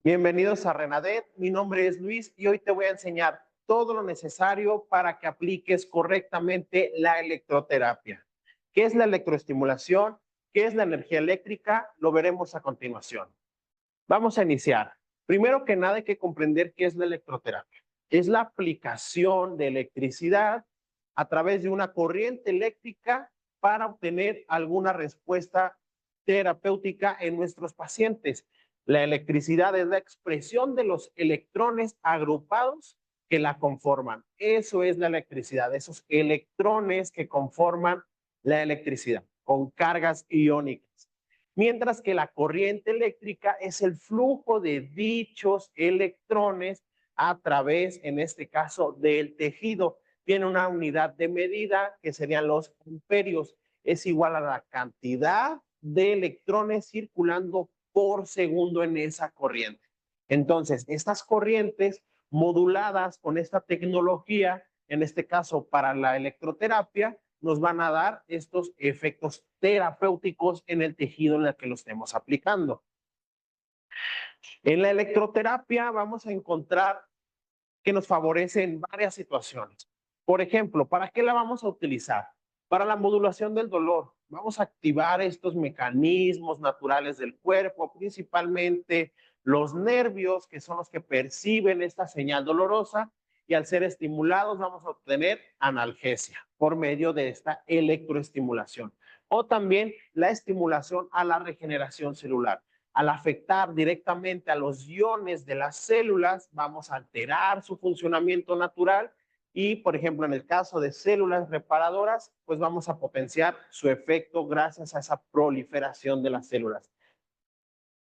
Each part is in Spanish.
Bienvenidos a Renadet, mi nombre es Luis y hoy te voy a enseñar todo lo necesario para que apliques correctamente la electroterapia. ¿Qué es la electroestimulación? ¿Qué es la energía eléctrica? Lo veremos a continuación. Vamos a iniciar. Primero que nada hay que comprender qué es la electroterapia. Es la aplicación de electricidad a través de una corriente eléctrica para obtener alguna respuesta terapéutica en nuestros pacientes. La electricidad es la expresión de los electrones agrupados que la conforman. Eso es la electricidad, esos electrones que conforman la electricidad con cargas iónicas. Mientras que la corriente eléctrica es el flujo de dichos electrones a través, en este caso, del tejido. Tiene una unidad de medida que serían los amperios. Es igual a la cantidad de electrones circulando por segundo en esa corriente. Entonces, estas corrientes moduladas con esta tecnología, en este caso para la electroterapia, nos van a dar estos efectos terapéuticos en el tejido en el que lo estemos aplicando. En la electroterapia vamos a encontrar que nos favorece en varias situaciones. Por ejemplo, ¿para qué la vamos a utilizar? Para la modulación del dolor. Vamos a activar estos mecanismos naturales del cuerpo, principalmente los nervios, que son los que perciben esta señal dolorosa, y al ser estimulados vamos a obtener analgesia por medio de esta electroestimulación. O también la estimulación a la regeneración celular. Al afectar directamente a los iones de las células, vamos a alterar su funcionamiento natural y, por ejemplo, en el caso de células reparadoras, pues vamos a potenciar su efecto gracias a esa proliferación de las células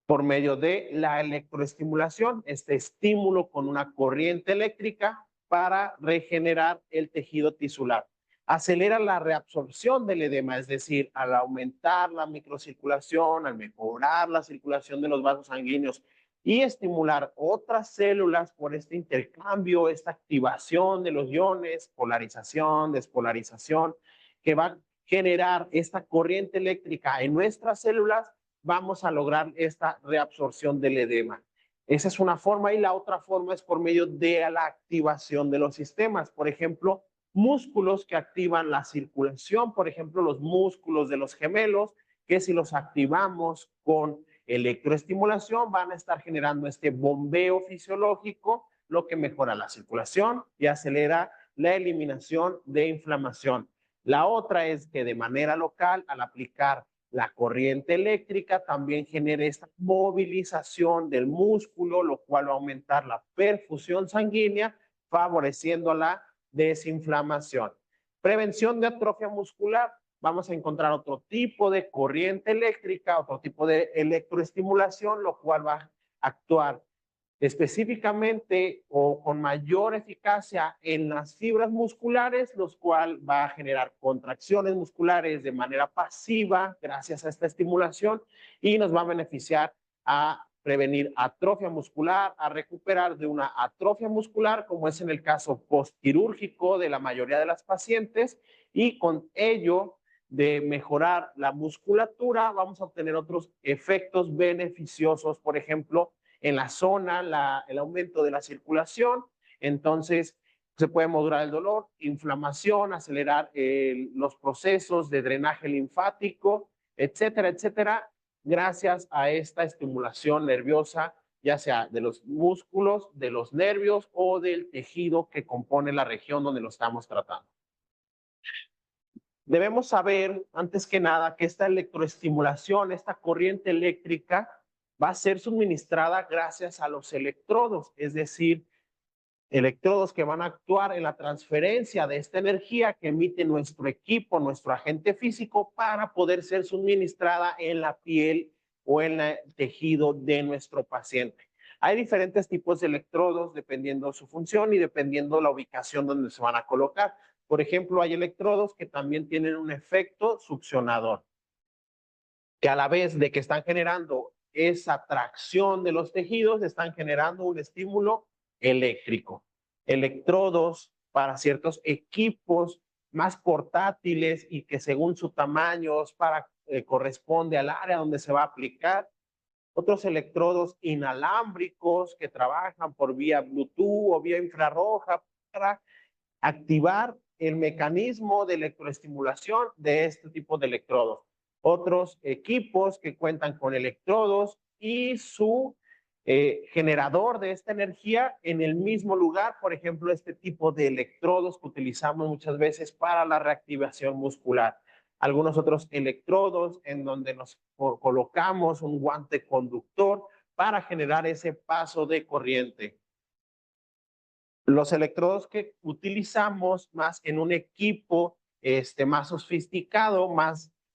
por medio de la electroestimulación, este estímulo con una corriente eléctrica para regenerar el tejido tisular. Acelera la reabsorción del edema, es decir, al aumentar la microcirculación, al mejorar la circulación de los vasos sanguíneos y estimular otras células por este intercambio, esta activación de los iones, polarización, despolarización, que va a generar esta corriente eléctrica en nuestras células, vamos a lograr esta reabsorción del edema. Esa es una forma y la otra forma es por medio de la activación de los sistemas. Por ejemplo, músculos que activan la circulación, por ejemplo, los músculos de los gemelos, que si los activamos con electroestimulación van a estar generando este bombeo fisiológico, lo que mejora la circulación y acelera la eliminación de inflamación. La otra es que de manera local, al aplicar la corriente eléctrica también genera esta movilización del músculo, lo cual va a aumentar la perfusión sanguínea, favoreciendo la desinflamación. Prevención de atrofia muscular. Vamos a encontrar otro tipo de corriente eléctrica, otro tipo de electroestimulación, lo cual va a actuar específicamente o con mayor eficacia en las fibras musculares, los cual va a generar contracciones musculares de manera pasiva gracias a esta estimulación y nos va a beneficiar a prevenir atrofia muscular, a recuperar de una atrofia muscular, como es en el caso postquirúrgico de la mayoría de las pacientes, y con ello de mejorar la musculatura, vamos a obtener otros efectos beneficiosos, por ejemplo, en la zona, el aumento de la circulación, entonces se puede modular el dolor, inflamación, acelerar los procesos de drenaje linfático, etcétera, etcétera, gracias a esta estimulación nerviosa, ya sea de los músculos, de los nervios o del tejido que compone la región donde lo estamos tratando. Debemos saber, antes que nada, que esta electroestimulación, esta corriente eléctrica, va a ser suministrada gracias a los electrodos, es decir, electrodos que van a actuar en la transferencia de esta energía que emite nuestro equipo, nuestro agente físico, para poder ser suministrada en la piel o en el tejido de nuestro paciente. Hay diferentes tipos de electrodos dependiendo su función y dependiendo la ubicación donde se van a colocar. Por ejemplo, hay electrodos que también tienen un efecto succionador, que a la vez de que están generando esa tracción de los tejidos, están generando un estímulo eléctrico. Electrodos para ciertos equipos más portátiles y que según su tamaño para, corresponde al área donde se va a aplicar, otros electrodos inalámbricos que trabajan por vía Bluetooth o vía infrarroja para activar el mecanismo de electroestimulación de este tipo de electrodos. Otros equipos que cuentan con electrodos y su generador de esta energía en el mismo lugar, por ejemplo, este tipo de electrodos que utilizamos muchas veces para la reactivación muscular. Algunos otros electrodos en donde nos colocamos un guante conductor para generar ese paso de corriente. Los electrodos que utilizamos más en un equipo más sofisticado,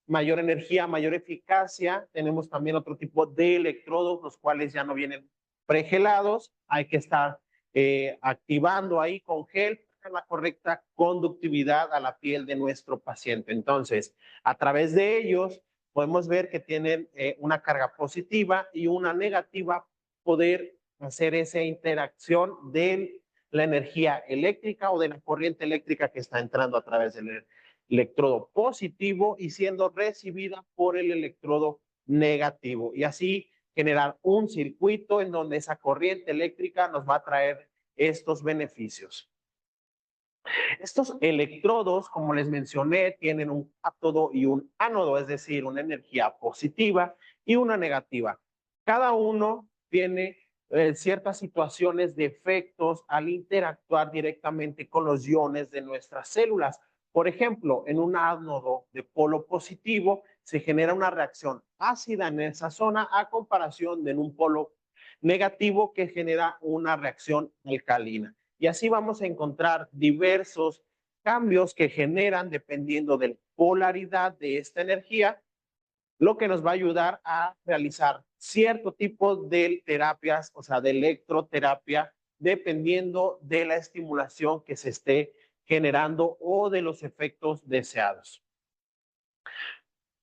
mayor energía, mayor eficacia. Tenemos también otro tipo de electrodos, los cuales ya no vienen pregelados. Hay que estar activando ahí con gel para la correcta conductividad a la piel de nuestro paciente. Entonces, a través de ellos podemos ver que tienen una carga positiva y una negativa, poder hacer esa interacción del la energía eléctrica o de la corriente eléctrica que está entrando a través del electrodo positivo y siendo recibida por el electrodo negativo. Y así generar un circuito en donde esa corriente eléctrica nos va a traer estos beneficios. Estos electrodos, como les mencioné, tienen un cátodo y un ánodo, es decir, una energía positiva y una negativa. Cada uno tiene ciertas situaciones de efectos al interactuar directamente con los iones de nuestras células. Por ejemplo, en un ánodo de polo positivo se genera una reacción ácida en esa zona a comparación de en un polo negativo que genera una reacción alcalina. Y así vamos a encontrar diversos cambios que generan dependiendo de la polaridad de esta energía, lo que nos va a ayudar a realizar cierto tipo de terapias, o sea, de electroterapia, dependiendo de la estimulación que se esté generando o de los efectos deseados.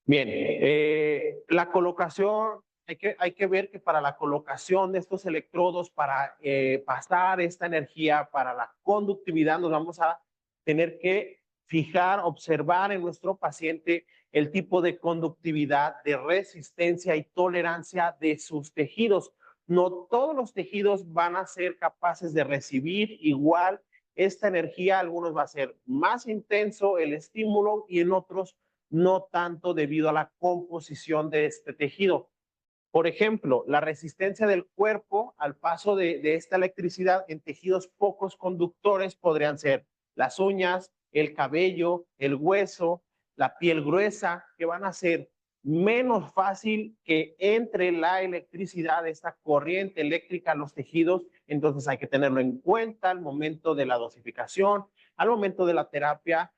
Bien, la colocación, hay que ver que para la colocación de estos electrodos, para pasar esta energía, para la conductividad, nos vamos a tener que fijar, observar en nuestro paciente el tipo de conductividad, de resistencia y tolerancia de sus tejidos. No todos los tejidos van a ser capaces de recibir igual esta energía. Algunos va a ser más intenso el estímulo y en otros no tanto debido a la composición de este tejido. Por ejemplo, la resistencia del cuerpo al paso de esta electricidad en tejidos pocos conductores podrían ser las uñas, el cabello, el hueso, la piel gruesa, que van a ser menos fácil que entre la electricidad, esta corriente eléctrica a los tejidos. Entonces hay que tenerlo en cuenta al momento de la dosificación, al momento de la terapia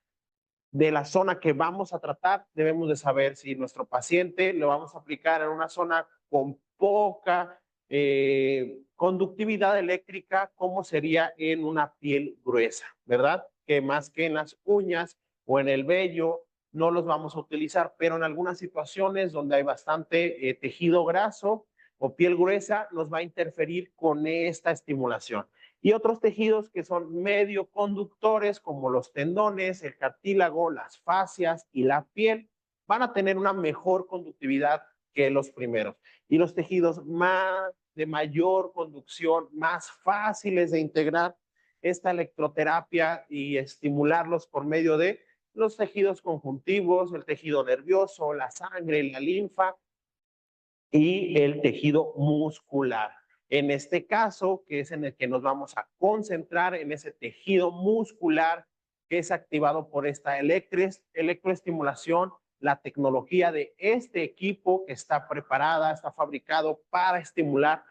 de la zona que vamos a tratar. Debemos de saber si nuestro paciente lo vamos a aplicar en una zona con poca conductividad eléctrica, como sería en una piel gruesa, ¿verdad? Que más que en las uñas o en el vello no los vamos a utilizar, pero en algunas situaciones donde hay bastante tejido graso o piel gruesa, nos va a interferir con esta estimulación. Y otros tejidos que son medio conductores, como los tendones, el cartílago, las fascias y la piel, van a tener una mejor conductividad que los primeros. Y los tejidos de mayor conducción, más fáciles de integrar esta electroterapia y estimularlos por medio de los tejidos conjuntivos, el tejido nervioso, la sangre, la linfa y el tejido muscular. En este caso, que es en el que nos vamos a concentrar en ese tejido muscular que es activado por esta electroestimulación, la tecnología de este equipo que está preparada, está fabricado para estimular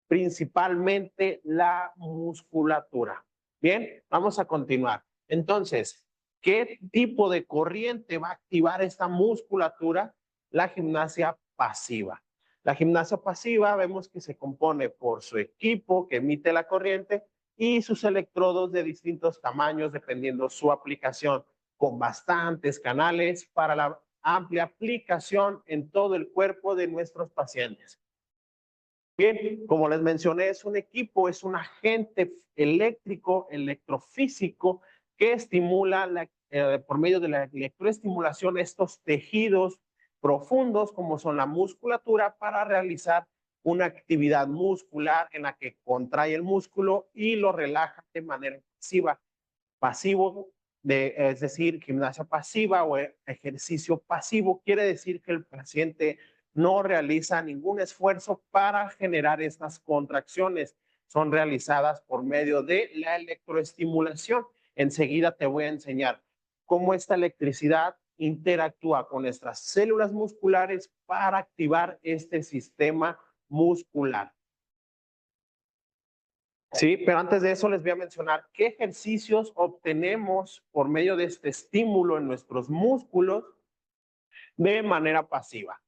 principalmente la musculatura. Bien, vamos a continuar. Entonces, ¿qué tipo de corriente va a activar esta musculatura? La gimnasia pasiva. La gimnasia pasiva vemos que se compone por su equipo que emite la corriente y sus electrodos de distintos tamaños dependiendo su aplicación, con bastantes canales para la amplia aplicación en todo el cuerpo de nuestros pacientes. Bien, como les mencioné, es un equipo, es un agente eléctrico, electrofísico, que estimula por medio de la electroestimulación estos tejidos profundos como son la musculatura para realizar una actividad muscular en la que contrae el músculo y lo relaja de manera pasiva. Pasivo, es decir, gimnasia pasiva o ejercicio pasivo, quiere decir que el paciente no realiza ningún esfuerzo para generar estas contracciones. Son realizadas por medio de la electroestimulación. Enseguida te voy a enseñar cómo esta electricidad interactúa con nuestras células musculares para activar este sistema muscular. Sí, pero antes de eso les voy a mencionar qué ejercicios obtenemos por medio de este estímulo en nuestros músculos de manera pasiva.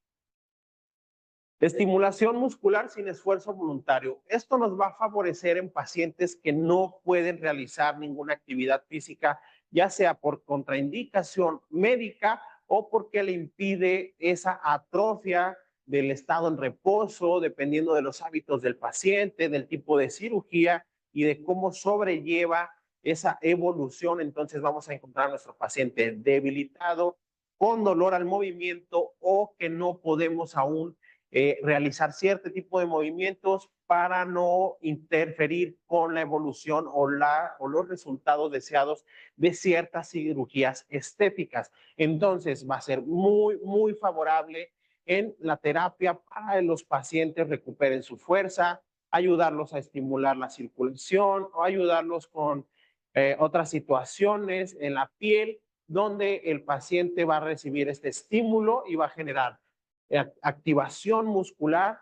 Estimulación muscular sin esfuerzo voluntario. Esto nos va a favorecer en pacientes que no pueden realizar ninguna actividad física, ya sea por contraindicación médica o porque le impide esa atrofia del estado en reposo, dependiendo de los hábitos del paciente, del tipo de cirugía y de cómo sobrelleva esa evolución. Entonces vamos a encontrar a nuestro paciente debilitado, con dolor al movimiento o que no podemos aún realizar cierto tipo de movimientos para no interferir con la evolución o los resultados deseados de ciertas cirugías estéticas. Entonces va a ser muy favorable en la terapia para que los pacientes recuperen su fuerza, ayudarlos a estimular la circulación o ayudarlos con otras situaciones en la piel donde el paciente va a recibir este estímulo y va a generar activación muscular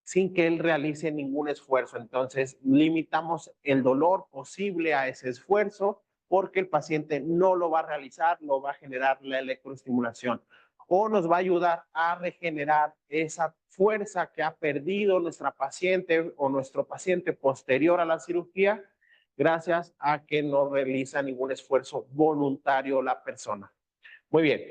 sin que él realice ningún esfuerzo. Entonces, limitamos el dolor posible a ese esfuerzo porque el paciente no lo va a realizar, lo va a generar la electroestimulación. O nos va a ayudar a regenerar esa fuerza que ha perdido nuestra paciente o nuestro paciente posterior a la cirugía, gracias a que no realiza ningún esfuerzo voluntario la persona. Muy bien.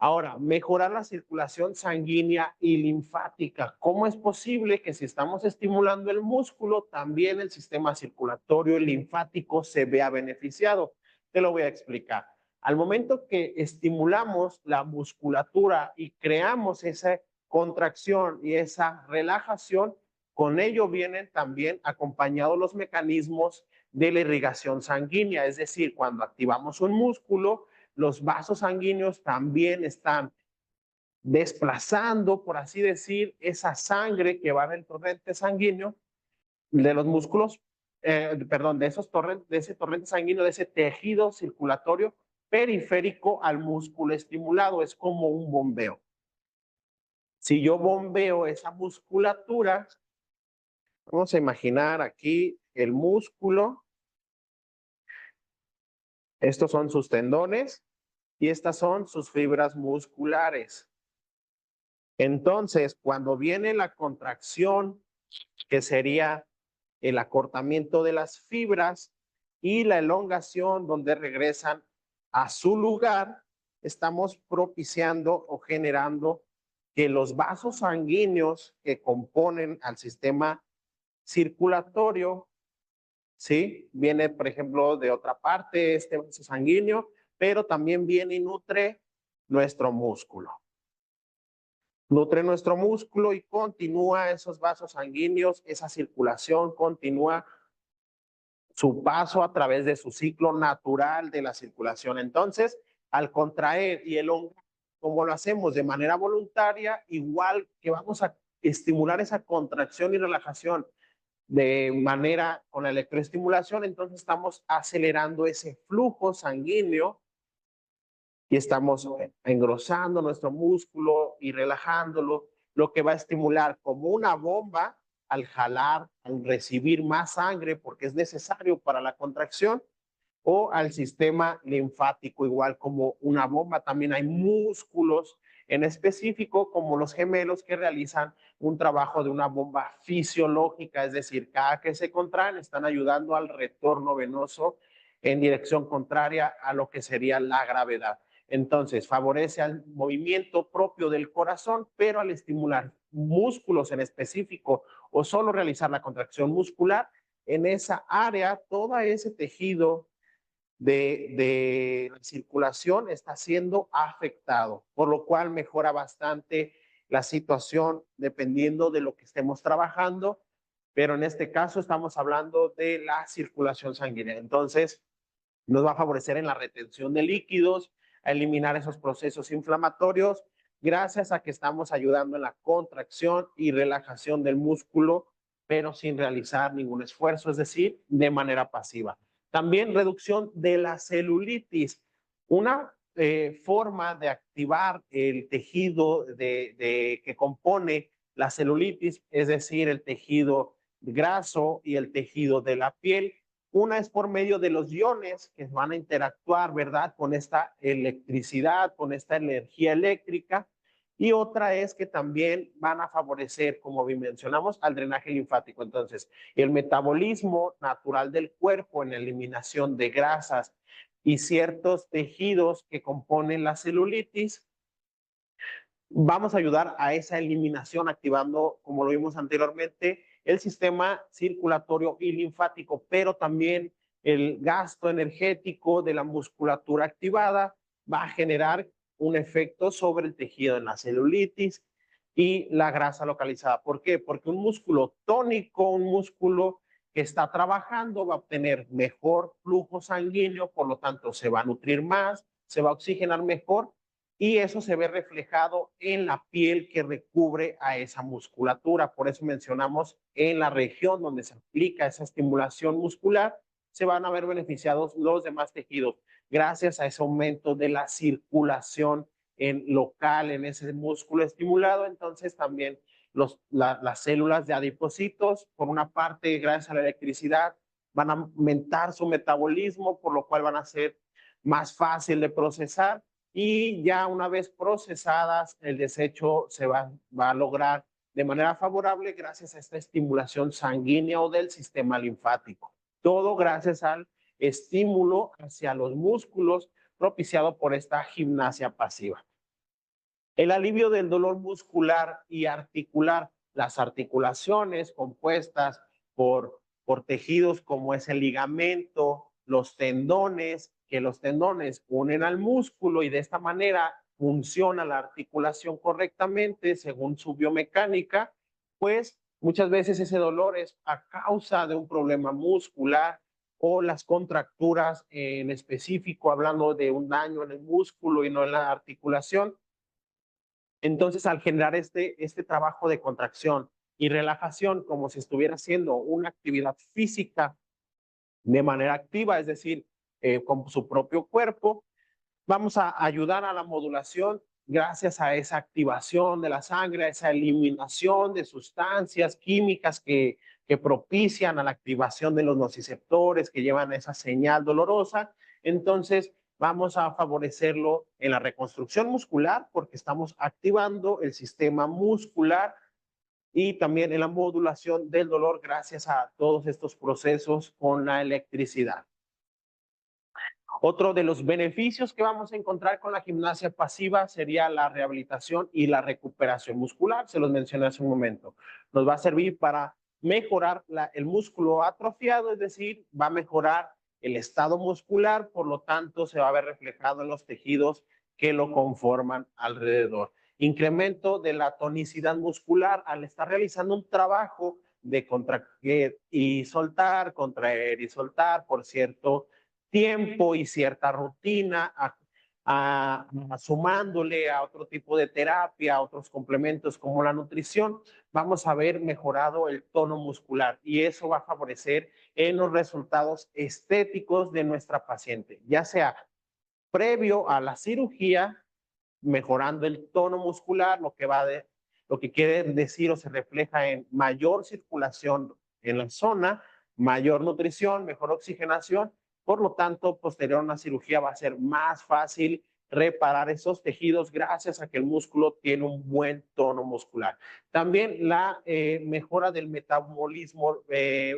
Ahora, mejorar la circulación sanguínea y linfática. ¿Cómo es posible que si estamos estimulando el músculo, también el sistema circulatorio y linfático se vea beneficiado? Te lo voy a explicar. Al momento que estimulamos la musculatura y creamos esa contracción y esa relajación, con ello vienen también acompañados los mecanismos de la irrigación sanguínea. Es decir, cuando activamos un músculo, los vasos sanguíneos también están desplazando, por así decir, esa sangre que va del torrente sanguíneo de los músculos, perdón, de ese torrente sanguíneo, de ese tejido circulatorio periférico al músculo estimulado. Es como un bombeo. Si yo bombeo esa musculatura, vamos a imaginar aquí el músculo. Estos son sus tendones y estas son sus fibras musculares. Entonces, cuando viene la contracción, que sería el acortamiento de las fibras y la elongación, donde regresan a su lugar, estamos propiciando o generando que los vasos sanguíneos que componen al sistema circulatorio, ¿sí? Viene, por ejemplo, de otra parte este vaso sanguíneo, pero también viene y nutre nuestro músculo. Nutre nuestro músculo y continúa esos vasos sanguíneos, esa circulación continúa su paso a través de su ciclo natural de la circulación. Entonces, al contraer y elongar, como lo hacemos de manera voluntaria, igual que vamos a estimular esa contracción y relajación de manera con la electroestimulación, entonces estamos acelerando ese flujo sanguíneo y estamos engrosando nuestro músculo y relajándolo, lo que va a estimular como una bomba al jalar, al recibir más sangre porque es necesario para la contracción, o al sistema linfático, igual como una bomba. También hay músculos en específico, como los gemelos, que realizan un trabajo de una bomba fisiológica, es decir, cada que se contraen están ayudando al retorno venoso en dirección contraria a lo que sería la gravedad. Entonces, favorece al movimiento propio del corazón, pero al estimular músculos en específico o solo realizar la contracción muscular, en esa área, todo ese tejido de la circulación está siendo afectado, por lo cual mejora bastante la situación dependiendo de lo que estemos trabajando, pero en este caso estamos hablando de la circulación sanguínea. Entonces, nos va a favorecer en la retención de líquidos, a eliminar esos procesos inflamatorios, gracias a que estamos ayudando en la contracción y relajación del músculo, pero sin realizar ningún esfuerzo, es decir, de manera pasiva. También reducción de la celulitis, una forma de activar el tejido que compone la celulitis, es decir, el tejido graso y el tejido de la piel. Una es por medio de los iones que van a interactuar, ¿verdad? Con esta electricidad, con esta energía eléctrica. Y otra es que también van a favorecer, como bien mencionamos, al drenaje linfático. Entonces, el metabolismo natural del cuerpo en la eliminación de grasas y ciertos tejidos que componen la celulitis, vamos a ayudar a esa eliminación activando, como lo vimos anteriormente, el sistema circulatorio y linfático, pero también el gasto energético de la musculatura activada va a generar un efecto sobre el tejido en la celulitis y la grasa localizada. ¿Por qué? Porque un músculo tónico, un músculo que está trabajando va a obtener mejor flujo sanguíneo, por lo tanto se va a nutrir más, se va a oxigenar mejor y eso se ve reflejado en la piel que recubre a esa musculatura. Por eso mencionamos en la región donde se aplica esa estimulación muscular, se van a ver beneficiados los demás tejidos gracias a ese aumento de la circulación local en ese músculo estimulado. Entonces también las células de adipocitos, por una parte, gracias a la electricidad, van a aumentar su metabolismo, por lo cual van a ser más fácil de procesar y ya una vez procesadas, el desecho se va a lograr de manera favorable gracias a esta estimulación sanguínea o del sistema linfático. Todo gracias al estímulo hacia los músculos propiciado por esta gimnasia pasiva. El alivio del dolor muscular y articular, las articulaciones compuestas por tejidos como es el ligamento, los tendones, que los tendones unen al músculo y de esta manera funciona la articulación correctamente según su biomecánica, pues muchas veces ese dolor es a causa de un problema muscular o las contracturas en específico, hablando de un daño en el músculo y no en la articulación. Entonces, al generar este trabajo de contracción y relajación, como si estuviera haciendo una actividad física de manera activa, es decir, con su propio cuerpo, vamos a ayudar a la modulación gracias a esa activación de la sangre, a esa eliminación de sustancias químicas que propician a la activación de los nociceptores que llevan esa señal dolorosa. Entonces, vamos a favorecerlo en la reconstrucción muscular porque estamos activando el sistema muscular y también en la modulación del dolor gracias a todos estos procesos con la electricidad. Otro de los beneficios que vamos a encontrar con la gimnasia pasiva sería la rehabilitación y la recuperación muscular. Se los mencioné hace un momento. Nos va a servir para mejorar el músculo atrofiado, es decir, va a mejorar el estado muscular, por lo tanto se va a ver reflejado en los tejidos que lo conforman alrededor. Incremento de la tonicidad muscular al estar realizando un trabajo de contraer y soltar, contraer y soltar, por cierto, tiempo y cierta rutina, sumándole a otro tipo de terapia, a otros complementos como la nutrición, vamos a ver mejorado el tono muscular y eso va a favorecer en los resultados estéticos de nuestra paciente, ya sea previo a la cirugía, mejorando el tono muscular, lo que quiere decir o se refleja en mayor circulación en la zona, mayor nutrición, mejor oxigenación. Por lo tanto, posterior a una cirugía va a ser más fácil reparar esos tejidos gracias a que el músculo tiene un buen tono muscular. También la mejora del metabolismo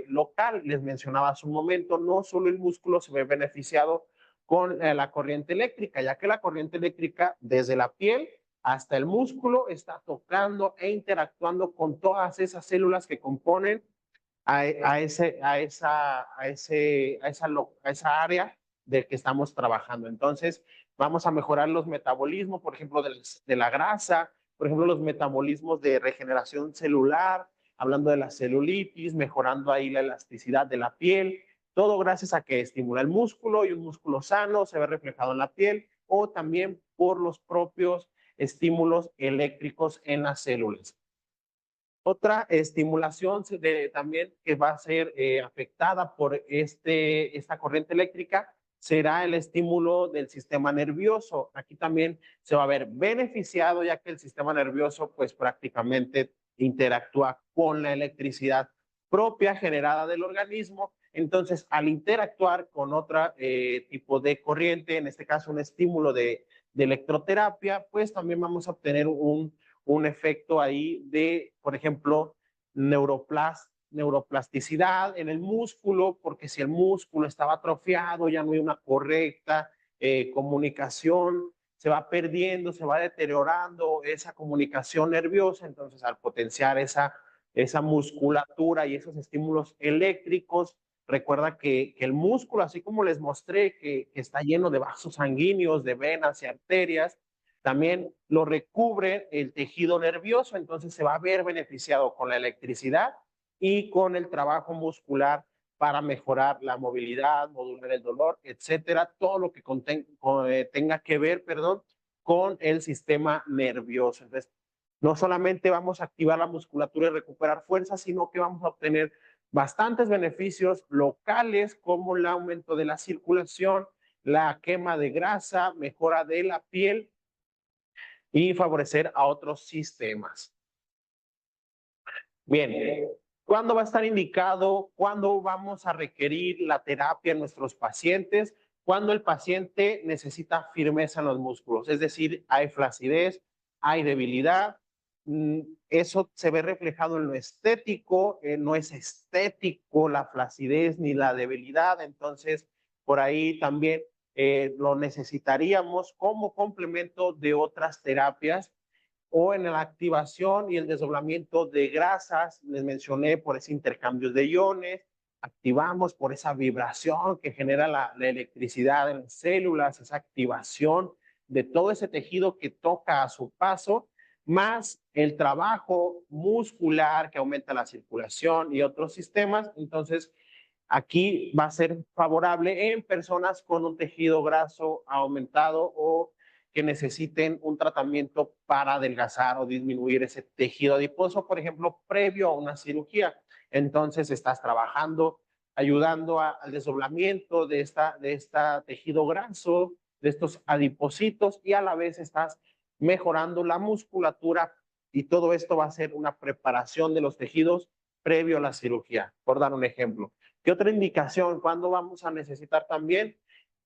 local, les mencionaba hace un momento, no solo el músculo se ve beneficiado con la corriente eléctrica, ya que la corriente eléctrica desde la piel hasta el músculo está tocando e interactuando con todas esas células que componen a esa área de que estamos trabajando. Entonces, vamos a mejorar los metabolismos, por ejemplo, de la grasa, por ejemplo, los metabolismos de regeneración celular, hablando de la celulitis, mejorando ahí la elasticidad de la piel, todo gracias a que estimula el músculo y un músculo sano se ve reflejado en la piel o también por los propios estímulos eléctricos en las células. Otra estimulación también que va a ser afectada por esta corriente eléctrica será el estímulo del sistema nervioso. Aquí también se va a ver beneficiado ya que el sistema nervioso pues prácticamente interactúa con la electricidad propia generada del organismo. Entonces, al interactuar con otro tipo de corriente, en este caso un estímulo de electroterapia, pues también vamos a obtener un efecto ahí de, por ejemplo, neuroplasticidad en el músculo, porque si el músculo estaba atrofiado, ya no hay una correcta comunicación, se va perdiendo, se va deteriorando esa comunicación nerviosa, entonces al potenciar esa musculatura y esos estímulos eléctricos, recuerda que el músculo, así como les mostré, que está lleno de vasos sanguíneos, de venas y arterias, también lo recubre el tejido nervioso, entonces se va a ver beneficiado con la electricidad y con el trabajo muscular para mejorar la movilidad, modular el dolor, etcétera, todo lo que tenga que ver, perdón, con el sistema nervioso. Entonces, no solamente vamos a activar la musculatura y recuperar fuerza, sino que vamos a obtener bastantes beneficios locales como el aumento de la circulación, la quema de grasa, mejora de la piel y favorecer a otros sistemas. Bien, ¿cuándo va a estar indicado? ¿Cuándo vamos a requerir la terapia en nuestros pacientes? Cuando el paciente necesita firmeza en los músculos, es decir, hay flacidez, hay debilidad. Eso se ve reflejado en lo estético, no es estético la flacidez ni la debilidad, entonces por ahí también lo necesitaríamos como complemento de otras terapias o en la activación y el desdoblamiento de grasas, les mencioné por ese intercambio de iones, activamos por esa vibración que genera la electricidad en las células, esa activación de todo ese tejido que toca a su paso, más el trabajo muscular que aumenta la circulación y otros sistemas. Entonces, aquí va a ser favorable en personas con un tejido graso aumentado o que necesiten un tratamiento para adelgazar o disminuir ese tejido adiposo, por ejemplo, previo a una cirugía. Entonces, estás trabajando, ayudando al desdoblamiento de esta tejido graso, de estos adipocitos, y a la vez estás mejorando la musculatura, y todo esto va a ser una preparación de los tejidos previo a la cirugía, por dar un ejemplo. ¿Qué otra indicación? ¿Cuándo vamos a necesitar también?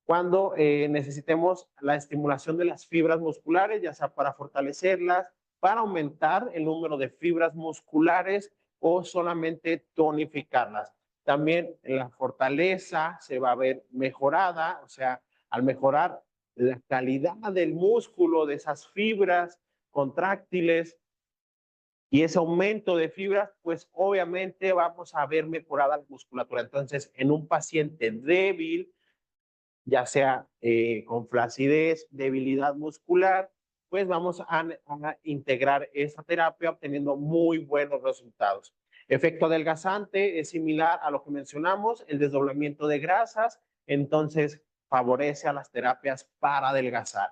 Cuando necesitemos la estimulación de las fibras musculares, ya sea para fortalecerlas, para aumentar el número de fibras musculares o solamente tonificarlas. También la fortaleza se va a ver mejorada, o sea, al mejorar la calidad del músculo, de esas fibras contráctiles, y ese aumento de fibras, pues obviamente vamos a ver mejorada la musculatura. Entonces, en un paciente débil, ya sea con flacidez, debilidad muscular, pues vamos a integrar esa terapia obteniendo muy buenos resultados. Efecto adelgazante es similar a lo que mencionamos, el desdoblamiento de grasas, entonces favorece a las terapias para adelgazar.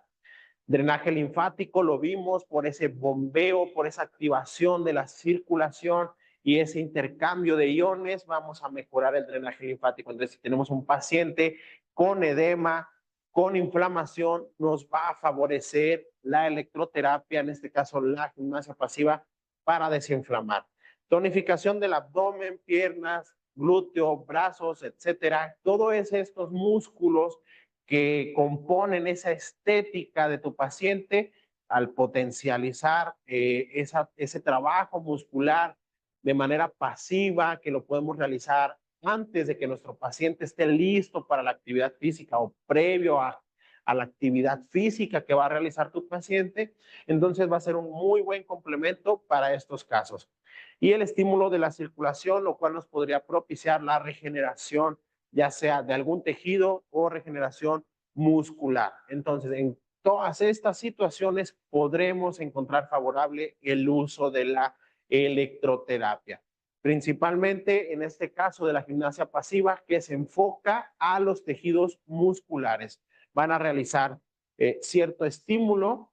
Drenaje linfático lo vimos por ese bombeo, por esa activación de la circulación y ese intercambio de iones, vamos a mejorar el drenaje linfático. Entonces, si tenemos un paciente con edema, con inflamación, nos va a favorecer la electroterapia, en este caso la gimnasia pasiva, para desinflamar. Tonificación del abdomen, piernas, glúteo, brazos, etcétera. Todos estos músculos que componen esa estética de tu paciente al potencializar ese trabajo muscular de manera pasiva, que lo podemos realizar antes de que nuestro paciente esté listo para la actividad física o previo a la actividad física que va a realizar tu paciente, entonces va a ser un muy buen complemento para estos casos. Y el estímulo de la circulación, lo cual nos podría propiciar la regeneración, ya sea de algún tejido o regeneración muscular. Entonces, en todas estas situaciones podremos encontrar favorable el uso de la electroterapia, principalmente en este caso de la gimnasia pasiva, que se enfoca a los tejidos musculares. Van a realizar cierto estímulo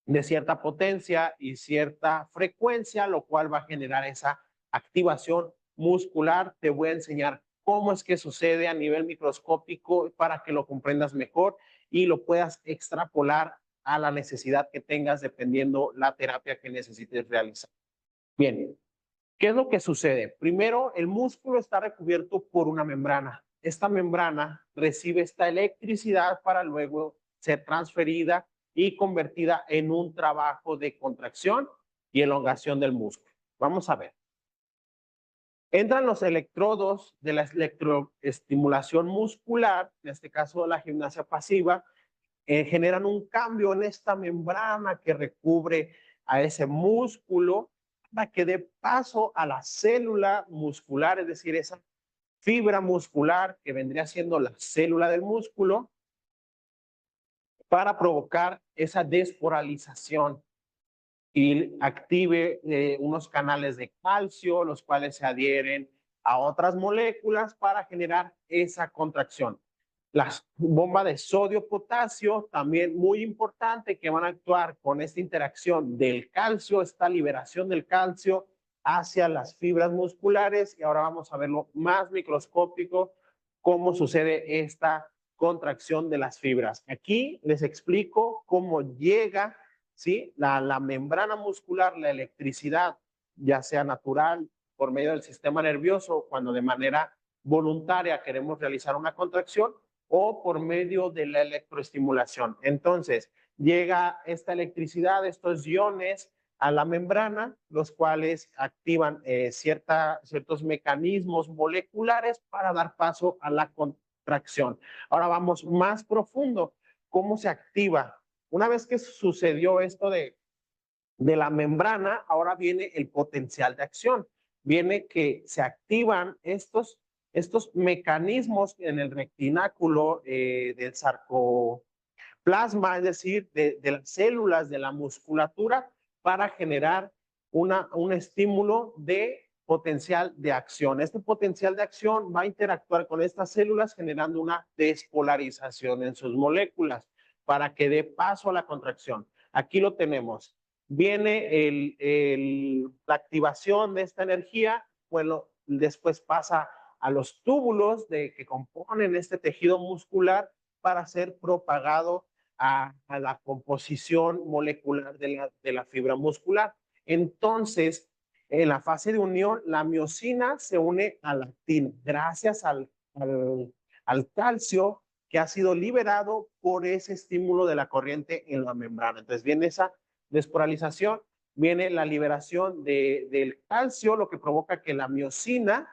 de cierta potencia y cierta frecuencia, lo cual va a generar esa activación muscular. Te voy a enseñar cómo es que sucede a nivel microscópico para que lo comprendas mejor y lo puedas extrapolar a la necesidad que tengas dependiendo la terapia que necesites realizar. Bien, ¿qué es lo que sucede? Primero, el músculo está recubierto por una membrana. Esta membrana recibe esta electricidad para luego ser transferida y convertida en un trabajo de contracción y elongación del músculo. Vamos a ver. Entran los electrodos de la electroestimulación muscular, en este caso de la gimnasia pasiva, generan un cambio en esta membrana que recubre a ese músculo para que dé paso a la célula muscular, es decir, esa fibra muscular que vendría siendo la célula del músculo, para provocar esa despolarización y active unos canales de calcio, los cuales se adhieren a otras moléculas para generar esa contracción. Las bombas de sodio-potasio, también muy importante, que van a actuar con esta interacción del calcio, esta liberación del calcio hacia las fibras musculares. Y ahora vamos a verlo más microscópico, cómo sucede esta contracción de las fibras. Aquí les explico cómo llega, ¿sí?, la membrana muscular, la electricidad, ya sea natural, por medio del sistema nervioso, cuando de manera voluntaria queremos realizar una contracción, o por medio de la electroestimulación. Entonces, llega esta electricidad, estos iones a la membrana, los cuales activan ciertos mecanismos moleculares para dar paso a la contracción. Ahora vamos más profundo. ¿Cómo se activa? Una vez que sucedió esto de la membrana, ahora viene el potencial de acción. Viene que se activan estos mecanismos en el retináculo del sarcoplasma, es decir, de las células de la musculatura, para generar un estímulo de potencial de acción. Este potencial de acción va a interactuar con estas células generando una despolarización en sus moléculas para que dé paso a la contracción. Aquí lo tenemos. Viene la activación de esta energía, bueno, después pasa a los túbulos que componen este tejido muscular para ser propagado a la composición molecular de la fibra muscular. Entonces, en la fase de unión, la miosina se une a la actina gracias al calcio que ha sido liberado por ese estímulo de la corriente en la membrana. Entonces viene esa despolarización, viene la liberación del calcio, lo que provoca que la miosina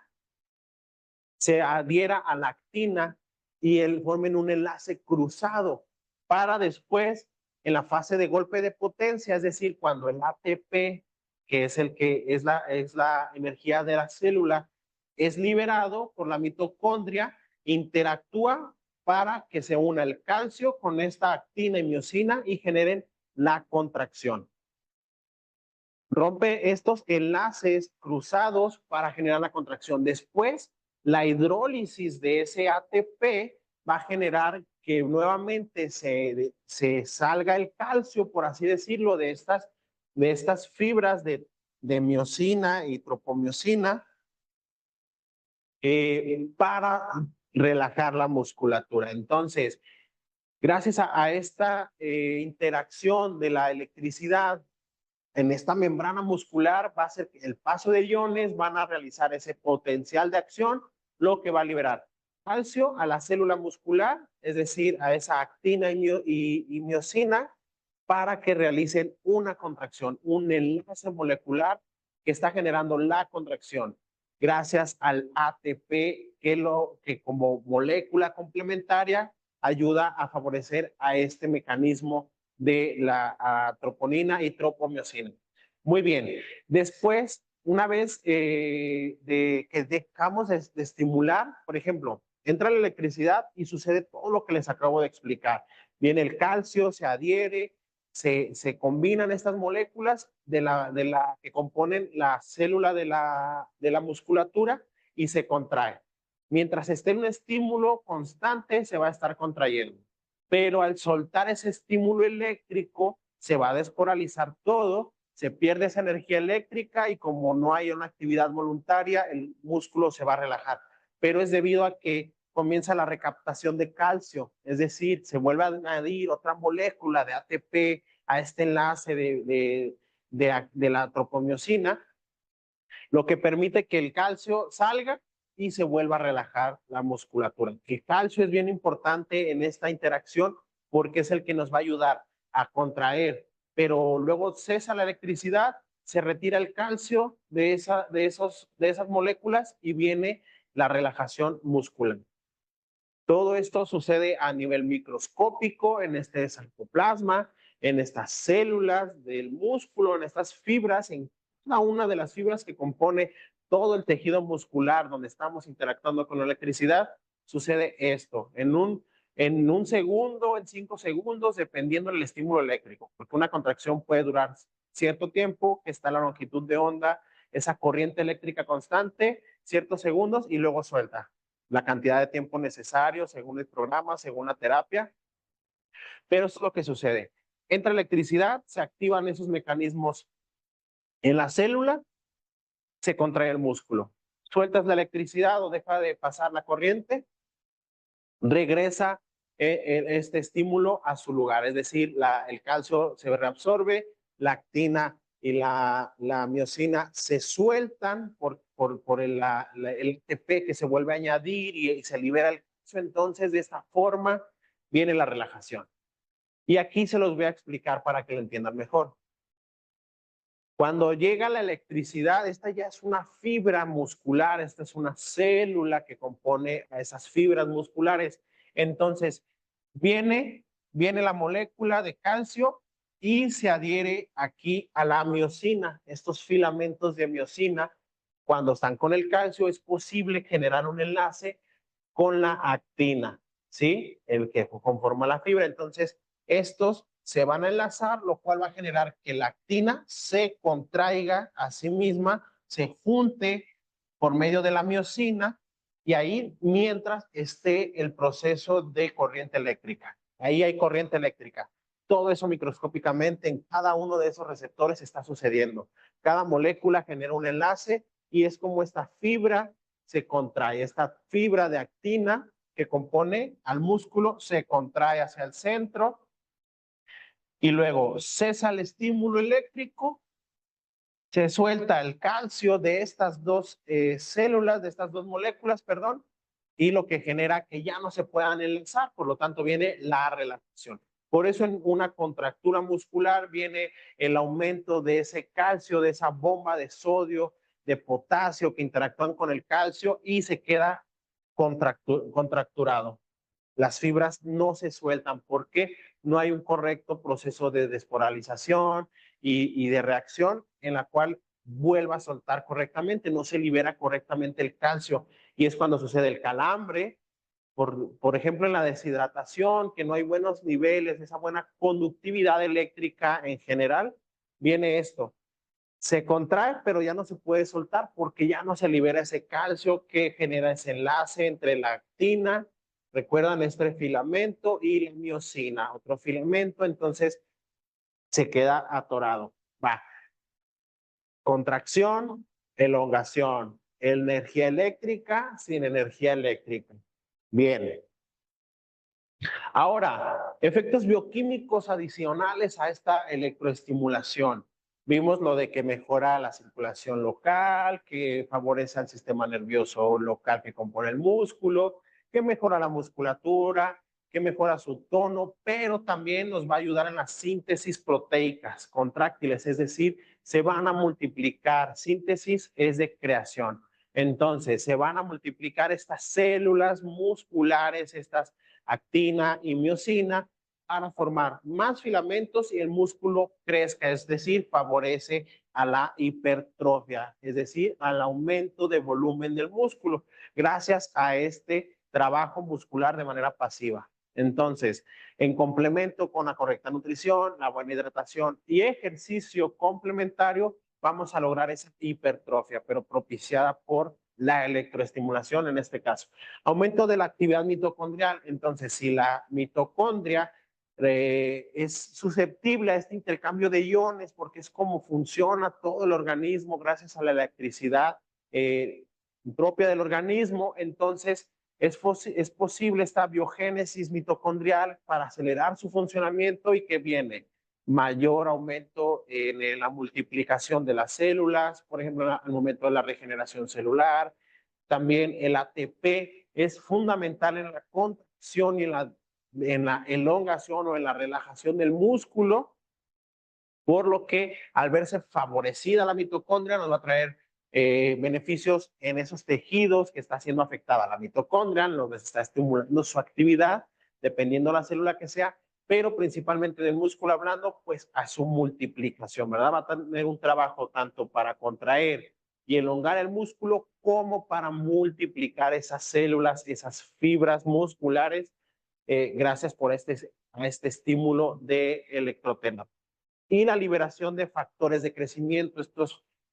se adhiera a la actina y formen un enlace cruzado para después, en la fase de golpe de potencia, es decir, cuando el ATP, que es la energía de la célula, es liberado por la mitocondria, interactúa para que se una el calcio con esta actina y miosina y generen la contracción. Rompe estos enlaces cruzados para generar la contracción. Después, la hidrólisis de ese ATP va a generar que nuevamente se salga el calcio, por así decirlo, de estas fibras de miosina y tropomiosina para relajar la musculatura. Entonces, gracias a esta interacción de la electricidad en esta membrana muscular, va a ser que el paso de iones van a realizar ese potencial de acción, lo que va a liberar calcio a la célula muscular, es decir, a esa actina y miosina, para que realicen una contracción, un enlace molecular que está generando la contracción gracias al ATP, que como molécula complementaria ayuda a favorecer a este mecanismo de la troponina y tropomiosina. Muy bien. Después, una vez que dejamos de estimular, por ejemplo, entra la electricidad y sucede todo lo que les acabo de explicar. Viene el calcio, se adhiere, se combinan estas moléculas de la que componen la célula de la musculatura y se contrae. Mientras esté en un estímulo constante, se va a estar contrayendo. Pero al soltar ese estímulo eléctrico, se va a despolarizar todo, se pierde esa energía eléctrica y como no hay una actividad voluntaria, el músculo se va a relajar. Pero es debido a que comienza la recaptación de calcio, es decir, se vuelve a añadir otra molécula de ATP a este enlace de la tropomiosina, lo que permite que el calcio salga y se vuelva a relajar la musculatura. El calcio es bien importante en esta interacción porque es el que nos va a ayudar a contraer, pero luego cesa la electricidad, se retira el calcio de esas moléculas y viene la relajación muscular. Todo esto sucede a nivel microscópico en este sarcoplasma, en estas células del músculo, en estas fibras, en cada una de las fibras que compone todo el tejido muscular donde estamos interactuando con la electricidad, sucede esto en un segundo, en 5 segundos, dependiendo del estímulo eléctrico, porque una contracción puede durar cierto tiempo, que está la longitud de onda, esa corriente eléctrica constante, ciertos segundos y luego suelta la cantidad de tiempo necesario según el programa, según la terapia. Pero eso es lo que sucede. Entra electricidad, se activan esos mecanismos en la célula, se contrae el músculo. Sueltas la electricidad o deja de pasar la corriente, regresa este estímulo a su lugar. Es decir, el calcio se reabsorbe, la actina y la miosina se sueltan por el ATP que se vuelve a añadir y se libera el calcio. Entonces, de esta forma viene la relajación. Y aquí se los voy a explicar para que lo entiendan mejor. Cuando llega la electricidad, esta ya es una fibra muscular, esta es una célula que compone a esas fibras musculares. Entonces, viene la molécula de calcio y se adhiere aquí a la miosina. Estos filamentos de miosina, cuando están con el calcio, es posible generar un enlace con la actina, ¿sí? El que conforma la fibra. Entonces, estos se van a enlazar, lo cual va a generar que la actina se contraiga a sí misma, se junte por medio de la miosina y ahí mientras esté el proceso de corriente eléctrica. Ahí hay corriente eléctrica. Todo eso microscópicamente en cada uno de esos receptores está sucediendo. Cada molécula genera un enlace y es como esta fibra se contrae. Esta fibra de actina que compone al músculo se contrae hacia el centro y luego cesa el estímulo eléctrico, se suelta el calcio de estas dos células, de estas dos moléculas, perdón, y lo que genera que ya no se puedan enlazar, por lo tanto viene la relajación. Por eso en una contractura muscular viene el aumento de ese calcio, de esa bomba de sodio, de potasio que interactúan con el calcio y se queda contracturado. Las fibras no se sueltan porque no hay un correcto proceso de despolarización y de reacción en la cual vuelva a soltar correctamente, no se libera correctamente el calcio y es cuando sucede el calambre, por ejemplo en la deshidratación, que no hay buenos niveles, esa buena conductividad eléctrica en general, viene esto. Se contrae, pero ya no se puede soltar porque ya no se libera ese calcio que genera ese enlace entre la actina, recuerdan este filamento y la miosina, otro filamento, entonces se queda atorado. Va. Contracción, elongación, energía eléctrica sin energía eléctrica. Bien. Ahora, efectos bioquímicos adicionales a esta electroestimulación. Vimos lo de que mejora la circulación local, que favorece al sistema nervioso local que compone el músculo, que mejora la musculatura, que mejora su tono, pero también nos va a ayudar en las síntesis proteicas contráctiles, es decir, se van a multiplicar. Síntesis es de creación. Entonces, se van a multiplicar estas células musculares, estas actina y miosina, para formar más filamentos y el músculo crezca, es decir, favorece a la hipertrofia, es decir, al aumento de volumen del músculo, gracias a este trabajo muscular de manera pasiva. Entonces, en complemento con la correcta nutrición, la buena hidratación y ejercicio complementario, vamos a lograr esa hipertrofia, pero propiciada por la electroestimulación en este caso. Aumento de la actividad mitocondrial. Entonces, si la mitocondria es susceptible a este intercambio de iones, porque es como funciona todo el organismo gracias a la electricidad propia del organismo, entonces es posible esta biogénesis mitocondrial para acelerar su funcionamiento y que viene mayor aumento en la multiplicación de las células, por ejemplo, al momento de la regeneración celular. También el ATP es fundamental en la contracción y en la elongación o en la relajación del músculo, por lo que al verse favorecida la mitocondria nos va a traer beneficios en esos tejidos que está siendo afectada la mitocondria, donde se está estimulando su actividad, dependiendo de la célula que sea, pero principalmente del músculo hablando, pues a su multiplicación, ¿verdad? Va a tener un trabajo tanto para contraer y elongar el músculo como para multiplicar esas células, esas fibras musculares, gracias por a este estímulo de electroterapia. Y la liberación de factores de crecimiento,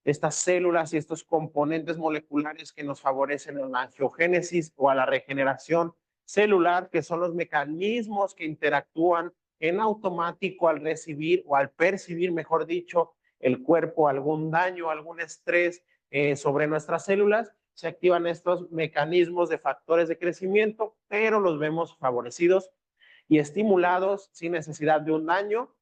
estas células y estos componentes moleculares que nos favorecen en la angiogénesis o a la regeneración celular, que son los mecanismos que interactúan en automático al recibir o al percibir, mejor dicho, el cuerpo algún daño, algún estrés sobre nuestras células. Se activan estos mecanismos de factores de crecimiento, pero los vemos favorecidos y estimulados sin necesidad de un daño,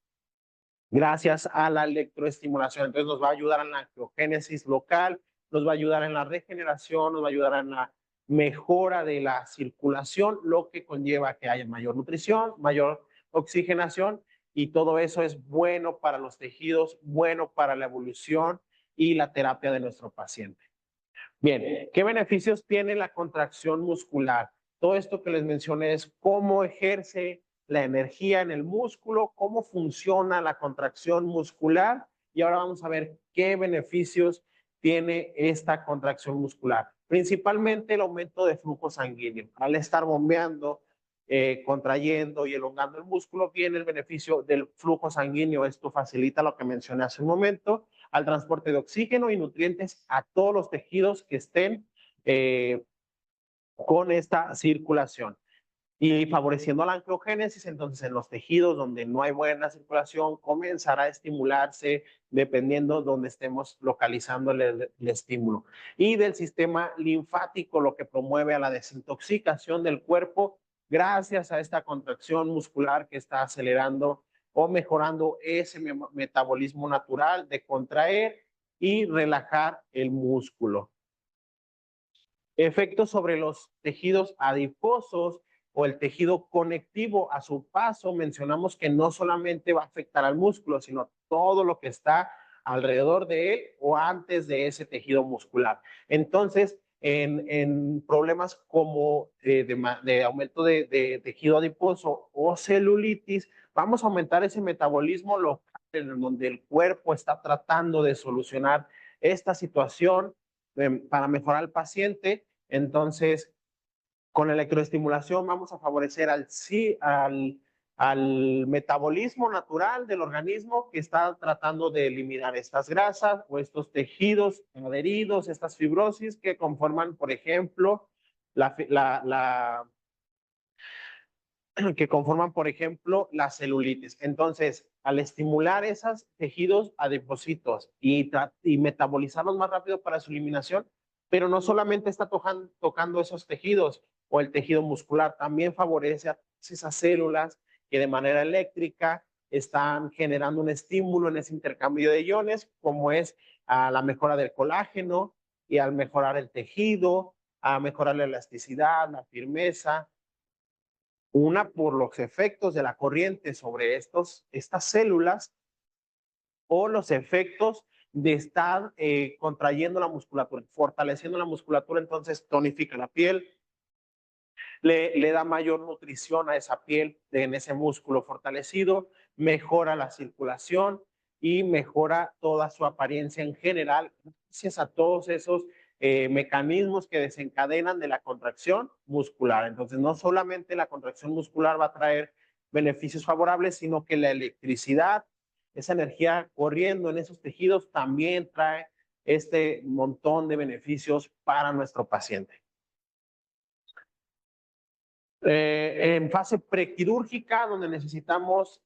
gracias a la electroestimulación. Entonces nos va a ayudar en la angiogénesis local, nos va a ayudar en la regeneración, nos va a ayudar en la mejora de la circulación, lo que conlleva que haya mayor nutrición, mayor oxigenación, y todo eso es bueno para los tejidos, bueno para la evolución y la terapia de nuestro paciente. Bien, ¿qué beneficios tiene la contracción muscular? Todo esto que les mencioné es cómo ejerce la energía en el músculo, cómo funciona la contracción muscular, y ahora vamos a ver qué beneficios tiene esta contracción muscular. Principalmente el aumento de flujo sanguíneo. Al estar bombeando, contrayendo y elongando el músculo, viene el beneficio del flujo sanguíneo. Esto facilita lo que mencioné hace un momento, al transporte de oxígeno y nutrientes a todos los tejidos que estén con esta circulación. Y favoreciendo la angiogénesis, entonces en los tejidos donde no hay buena circulación comenzará a estimularse dependiendo donde estemos localizando el estímulo. Y del sistema linfático, lo que promueve a la desintoxicación del cuerpo gracias a esta contracción muscular que está acelerando o mejorando ese metabolismo natural de contraer y relajar el músculo. Efectos sobre los tejidos adiposos o el tejido conectivo. A su paso, mencionamos que no solamente va a afectar al músculo, sino todo lo que está alrededor de él o antes de ese tejido muscular. Entonces, en problemas como de aumento de tejido adiposo o celulitis, vamos a aumentar ese metabolismo local en donde el cuerpo está tratando de solucionar esta situación para mejorar al paciente. Entonces, con la electroestimulación vamos a favorecer al metabolismo natural del organismo que está tratando de eliminar estas grasas o estos tejidos adheridos, estas fibrosis que conforman, por ejemplo, la celulitis. Entonces, al estimular esos tejidos adipositos y metabolizarlos más rápido para su eliminación, pero no solamente está tocando esos tejidos o el tejido muscular, también favorece a esas células que de manera eléctrica están generando un estímulo en ese intercambio de iones, como es a la mejora del colágeno y al mejorar el tejido, a mejorar la elasticidad, la firmeza. Una por los efectos de la corriente sobre estas células o los efectos de estar contrayendo la musculatura, fortaleciendo la musculatura, entonces tonifica la piel, le da mayor nutrición a esa piel en ese músculo fortalecido, mejora la circulación y mejora toda su apariencia en general gracias a todos esos mecanismos que desencadenan de la contracción muscular. Entonces, no solamente la contracción muscular va a traer beneficios favorables, sino que la electricidad, esa energía corriendo en esos tejidos, también trae este montón de beneficios para nuestro paciente. En fase prequirúrgica, donde necesitamos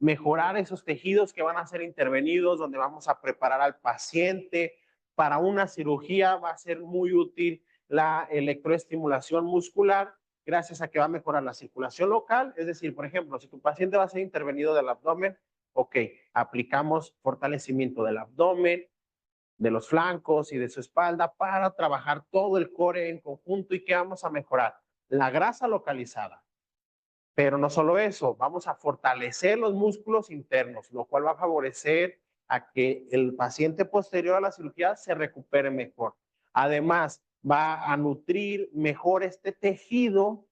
mejorar esos tejidos que van a ser intervenidos, donde vamos a preparar al paciente para una cirugía, va a ser muy útil la electroestimulación muscular, gracias a que va a mejorar la circulación local. Es decir, por ejemplo, si tu paciente va a ser intervenido del abdomen, ok, aplicamos fortalecimiento del abdomen, de los flancos y de su espalda para trabajar todo el core en conjunto. ¿Y qué vamos a mejorar? La grasa localizada. Pero no solo eso, vamos a fortalecer los músculos internos, lo cual va a favorecer a que el paciente posterior a la cirugía se recupere mejor. Además, va a nutrir mejor este tejido,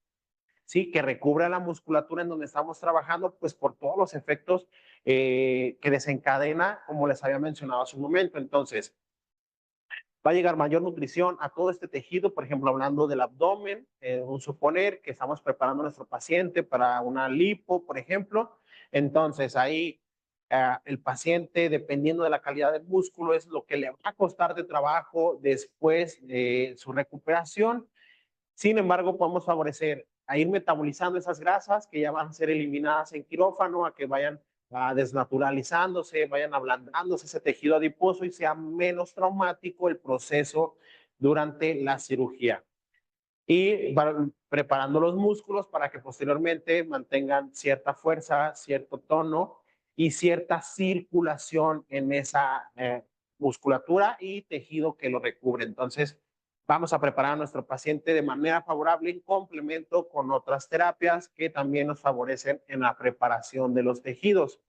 ¿sí?, que recubra la musculatura en donde estamos trabajando, pues por todos los efectos que desencadena, como les había mencionado hace un momento. Entonces, va a llegar mayor nutrición a todo este tejido, por ejemplo, hablando del abdomen, un suponer que estamos preparando a nuestro paciente para una lipo, por ejemplo. Entonces, ahí el paciente, dependiendo de la calidad del músculo, es lo que le va a costar de trabajo después de su recuperación. Sin embargo, podemos favorecer a ir metabolizando esas grasas que ya van a ser eliminadas en quirófano, a que vayan desnaturalizándose, vayan ablandándose ese tejido adiposo y sea menos traumático el proceso durante la cirugía. Y preparando los músculos para que posteriormente mantengan cierta fuerza, cierto tono y cierta circulación en esa musculatura y tejido que lo recubre. Entonces, vamos a preparar a nuestro paciente de manera favorable en complemento con otras terapias que también nos favorecen en la preparación de los tejidos.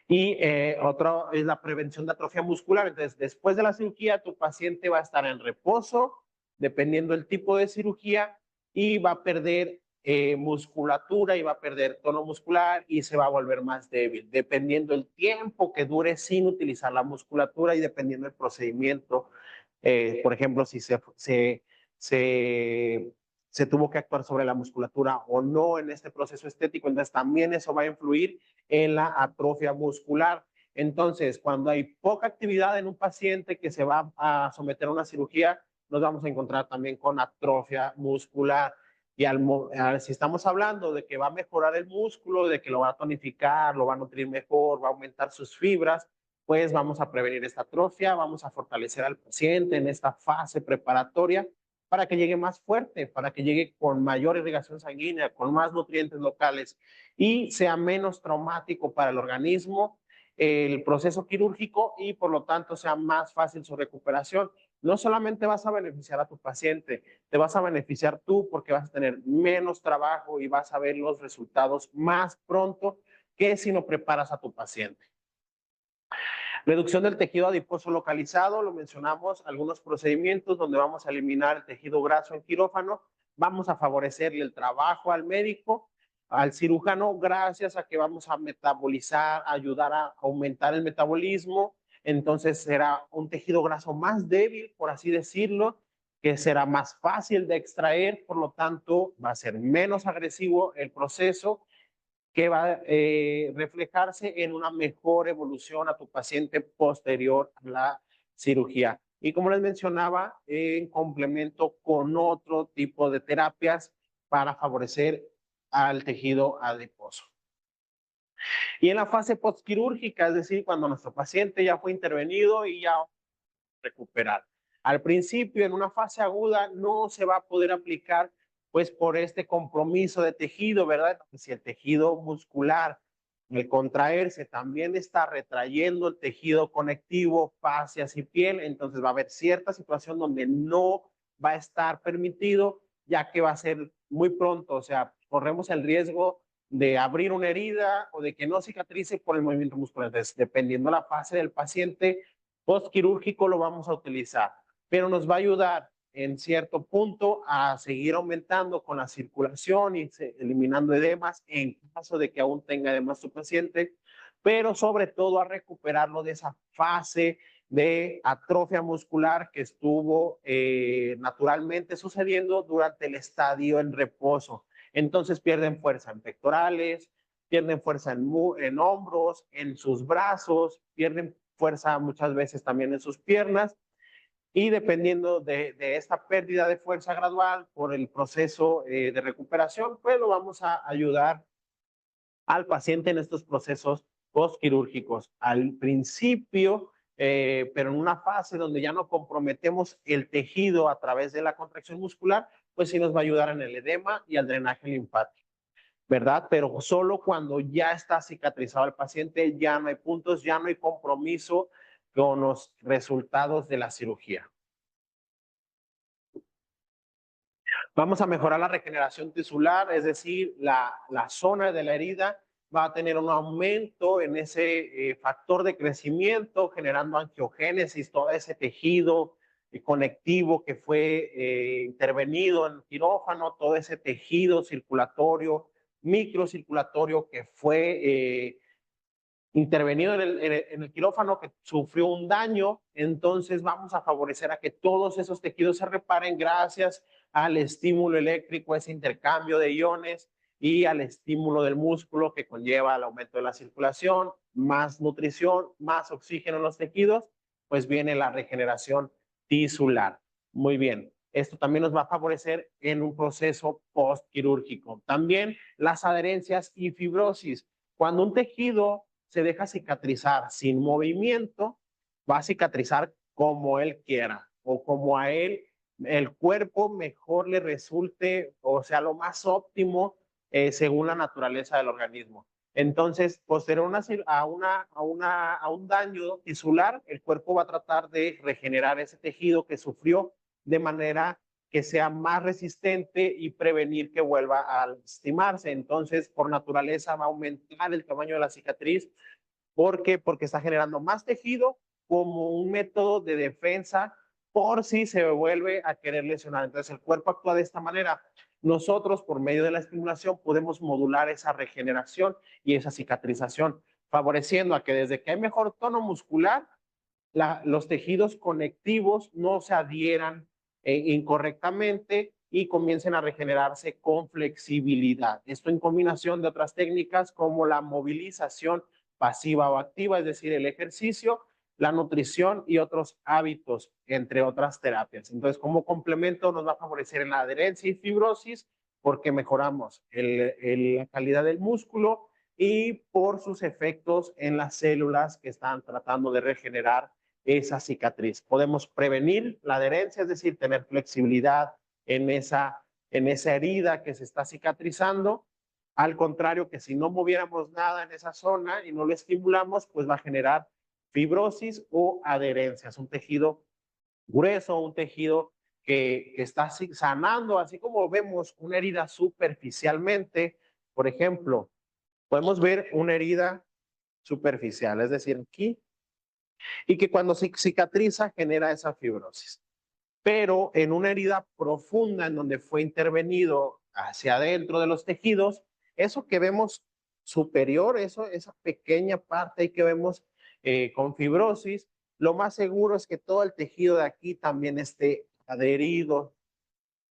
Y otro es la prevención de atrofia muscular. Entonces, después de la cirugía, tu paciente va a estar en reposo, dependiendo del tipo de cirugía, y va a perder musculatura y va a perder tono muscular y se va a volver más débil, dependiendo el tiempo que dure sin utilizar la musculatura y dependiendo del procedimiento. Por ejemplo, si se tuvo que actuar sobre la musculatura o no en este proceso estético, entonces también eso va a influir en la atrofia muscular. Entonces, cuando hay poca actividad en un paciente que se va a someter a una cirugía, nos vamos a encontrar también con atrofia muscular. Y si estamos hablando de que va a mejorar el músculo, de que lo va a tonificar, lo va a nutrir mejor, va a aumentar sus fibras, pues vamos a prevenir esta atrofia, vamos a fortalecer al paciente en esta fase preparatoria para que llegue más fuerte, para que llegue con mayor irrigación sanguínea, con más nutrientes locales y sea menos traumático para el organismo el proceso quirúrgico y por lo tanto sea más fácil su recuperación. No solamente vas a beneficiar a tu paciente, te vas a beneficiar tú porque vas a tener menos trabajo y vas a ver los resultados más pronto que si no preparas a tu paciente. Reducción del tejido adiposo localizado, lo mencionamos, algunos procedimientos donde vamos a eliminar el tejido graso en quirófano, vamos a favorecerle el trabajo al médico, al cirujano, gracias a que vamos a metabolizar, ayudar a aumentar el metabolismo, entonces será un tejido graso más débil, por así decirlo, que será más fácil de extraer, por lo tanto va a ser menos agresivo el proceso, que va a reflejarse en una mejor evolución a tu paciente posterior a la cirugía. Y como les mencionaba, en complemento con otro tipo de terapias para favorecer al tejido adiposo. Y en la fase postquirúrgica, es decir, cuando nuestro paciente ya fue intervenido y ya recuperar. Al principio, en una fase aguda, no se va a poder aplicar pues por este compromiso de tejido, ¿verdad? Si el tejido muscular, el contraerse, también está retrayendo el tejido conectivo, fascias y piel, entonces va a haber cierta situación donde no va a estar permitido, ya que va a ser muy pronto, o sea, corremos el riesgo de abrir una herida o de que no cicatrice por el movimiento muscular. Entonces, dependiendo de la fase del paciente, postquirúrgico lo vamos a utilizar, pero nos va a ayudar en cierto punto a seguir aumentando con la circulación y eliminando edemas en caso de que aún tenga edemas su paciente, pero sobre todo a recuperarlo de esa fase de atrofia muscular que estuvo naturalmente sucediendo durante el estadio en reposo. Entonces pierden fuerza en pectorales, pierden fuerza en hombros, en sus brazos, pierden fuerza muchas veces también en sus piernas. Y dependiendo de esta pérdida de fuerza gradual por el proceso de recuperación, pues lo vamos a ayudar al paciente en estos procesos postquirúrgicos. Al principio, pero en una fase donde ya no comprometemos el tejido a través de la contracción muscular, pues sí nos va a ayudar en el edema y al drenaje linfático, ¿verdad? Pero solo cuando ya está cicatrizado el paciente, ya no hay puntos, ya no hay compromiso con los resultados de la cirugía. Vamos a mejorar la regeneración tisular, es decir, la zona de la herida va a tener un aumento en ese factor de crecimiento, generando angiogénesis, todo ese tejido conectivo que fue intervenido en quirófano, todo ese tejido circulatorio, microcirculatorio que fue intervenido en el quirófano, que sufrió un daño. Entonces vamos a favorecer a que todos esos tejidos se reparen gracias al estímulo eléctrico, ese intercambio de iones, y al estímulo del músculo que conlleva el aumento de la circulación, más nutrición, más oxígeno en los tejidos, pues viene la regeneración tisular. Muy bien. Esto también nos va a favorecer en un proceso postquirúrgico. También las adherencias y fibrosis. Cuando un tejido se deja cicatrizar sin movimiento, va a cicatrizar como él quiera o como a él el cuerpo mejor le resulte, o sea, lo más óptimo según la naturaleza del organismo. Entonces, posterior a un daño tisular, el cuerpo va a tratar de regenerar ese tejido que sufrió de manera que sea más resistente y prevenir que vuelva a lastimarse. Entonces, por naturaleza va a aumentar el tamaño de la cicatriz. ¿Por qué? Porque está generando más tejido como un método de defensa por si se vuelve a querer lesionar. Entonces, el cuerpo actúa de esta manera. Nosotros, por medio de la estimulación, podemos modular esa regeneración y esa cicatrización, favoreciendo a que desde que hay mejor tono muscular, los tejidos conectivos no se adhieran incorrectamente y comiencen a regenerarse con flexibilidad. Esto en combinación de otras técnicas como la movilización pasiva o activa, es decir, el ejercicio, la nutrición y otros hábitos, entre otras terapias. Entonces, como complemento nos va a favorecer en la adherencia y fibrosis porque mejoramos la calidad del músculo y por sus efectos en las células que están tratando de regenerar esa cicatriz. Podemos prevenir la adherencia, es decir, tener flexibilidad en esa herida que se está cicatrizando. Al contrario, que si no moviéramos nada en esa zona y no lo estimulamos, pues va a generar fibrosis o adherencias, un tejido grueso, un tejido que está sanando, así como vemos una herida superficialmente. Por ejemplo, podemos ver una herida superficial, es decir, aquí, y que cuando se cicatriza genera esa fibrosis. Pero en una herida profunda en donde fue intervenido hacia adentro de los tejidos, eso que vemos superior, esa pequeña parte que vemos con fibrosis, lo más seguro es que todo el tejido de aquí también esté adherido,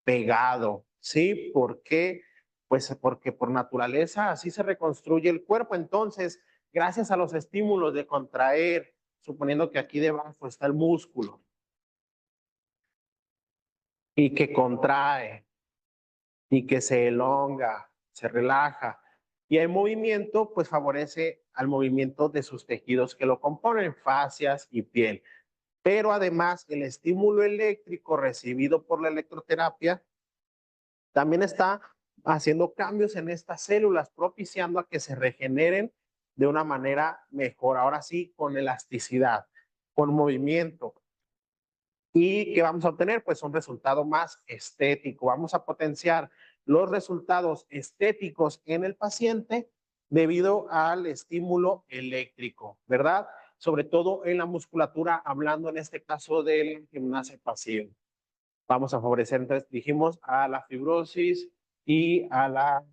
pegado, ¿sí? ¿Por qué? Pues porque por naturaleza así se reconstruye el cuerpo. Entonces, gracias a los estímulos de contraer, suponiendo que aquí debajo está el músculo y que contrae y que se elonga, se relaja, y el movimiento pues favorece al movimiento de sus tejidos que lo componen, fascias y piel. Pero además el estímulo eléctrico recibido por la electroterapia también está haciendo cambios en estas células, propiciando a que se regeneren de una manera mejor, ahora sí, con elasticidad, con movimiento. ¿Y qué vamos a obtener? Pues un resultado más estético. Vamos a potenciar los resultados estéticos en el paciente debido al estímulo eléctrico, ¿verdad? Sobre todo en la musculatura, hablando en este caso del gimnasio pasivo. Vamos a favorecer, entonces dijimos, a la fibrosis y a la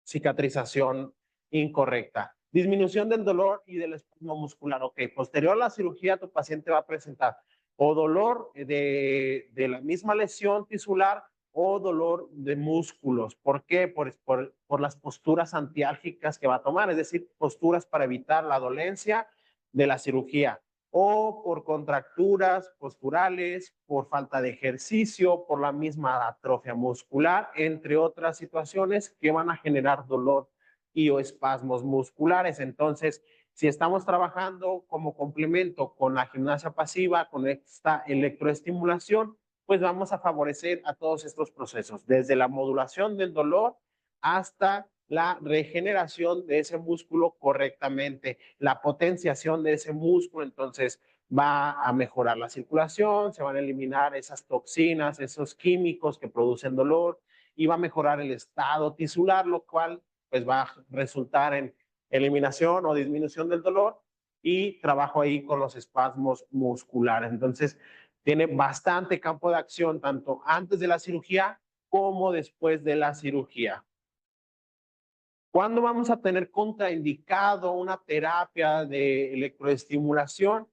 cicatrización incorrecta. Disminución del dolor y del espasmo muscular. Ok, posterior a la cirugía, tu paciente va a presentar o dolor de la misma lesión tisular o dolor de músculos. ¿Por qué? Por las posturas antiálgicas que va a tomar, es decir, posturas para evitar la dolencia de la cirugía, o por contracturas posturales, por falta de ejercicio, por la misma atrofia muscular, entre otras situaciones que van a generar dolor y o espasmos musculares. Entonces, si estamos trabajando como complemento con la gimnasia pasiva, con esta electroestimulación, pues vamos a favorecer a todos estos procesos, desde la modulación del dolor hasta la regeneración de ese músculo correctamente, la potenciación de ese músculo. Entonces va a mejorar la circulación, se van a eliminar esas toxinas, esos químicos que producen dolor, y va a mejorar el estado tisular, lo cual pues va a resultar en eliminación o disminución del dolor y trabajo ahí con los espasmos musculares. Entonces, tiene bastante campo de acción tanto antes de la cirugía como después de la cirugía. ¿Cuándo vamos a tener contraindicado una terapia de electroestimulación?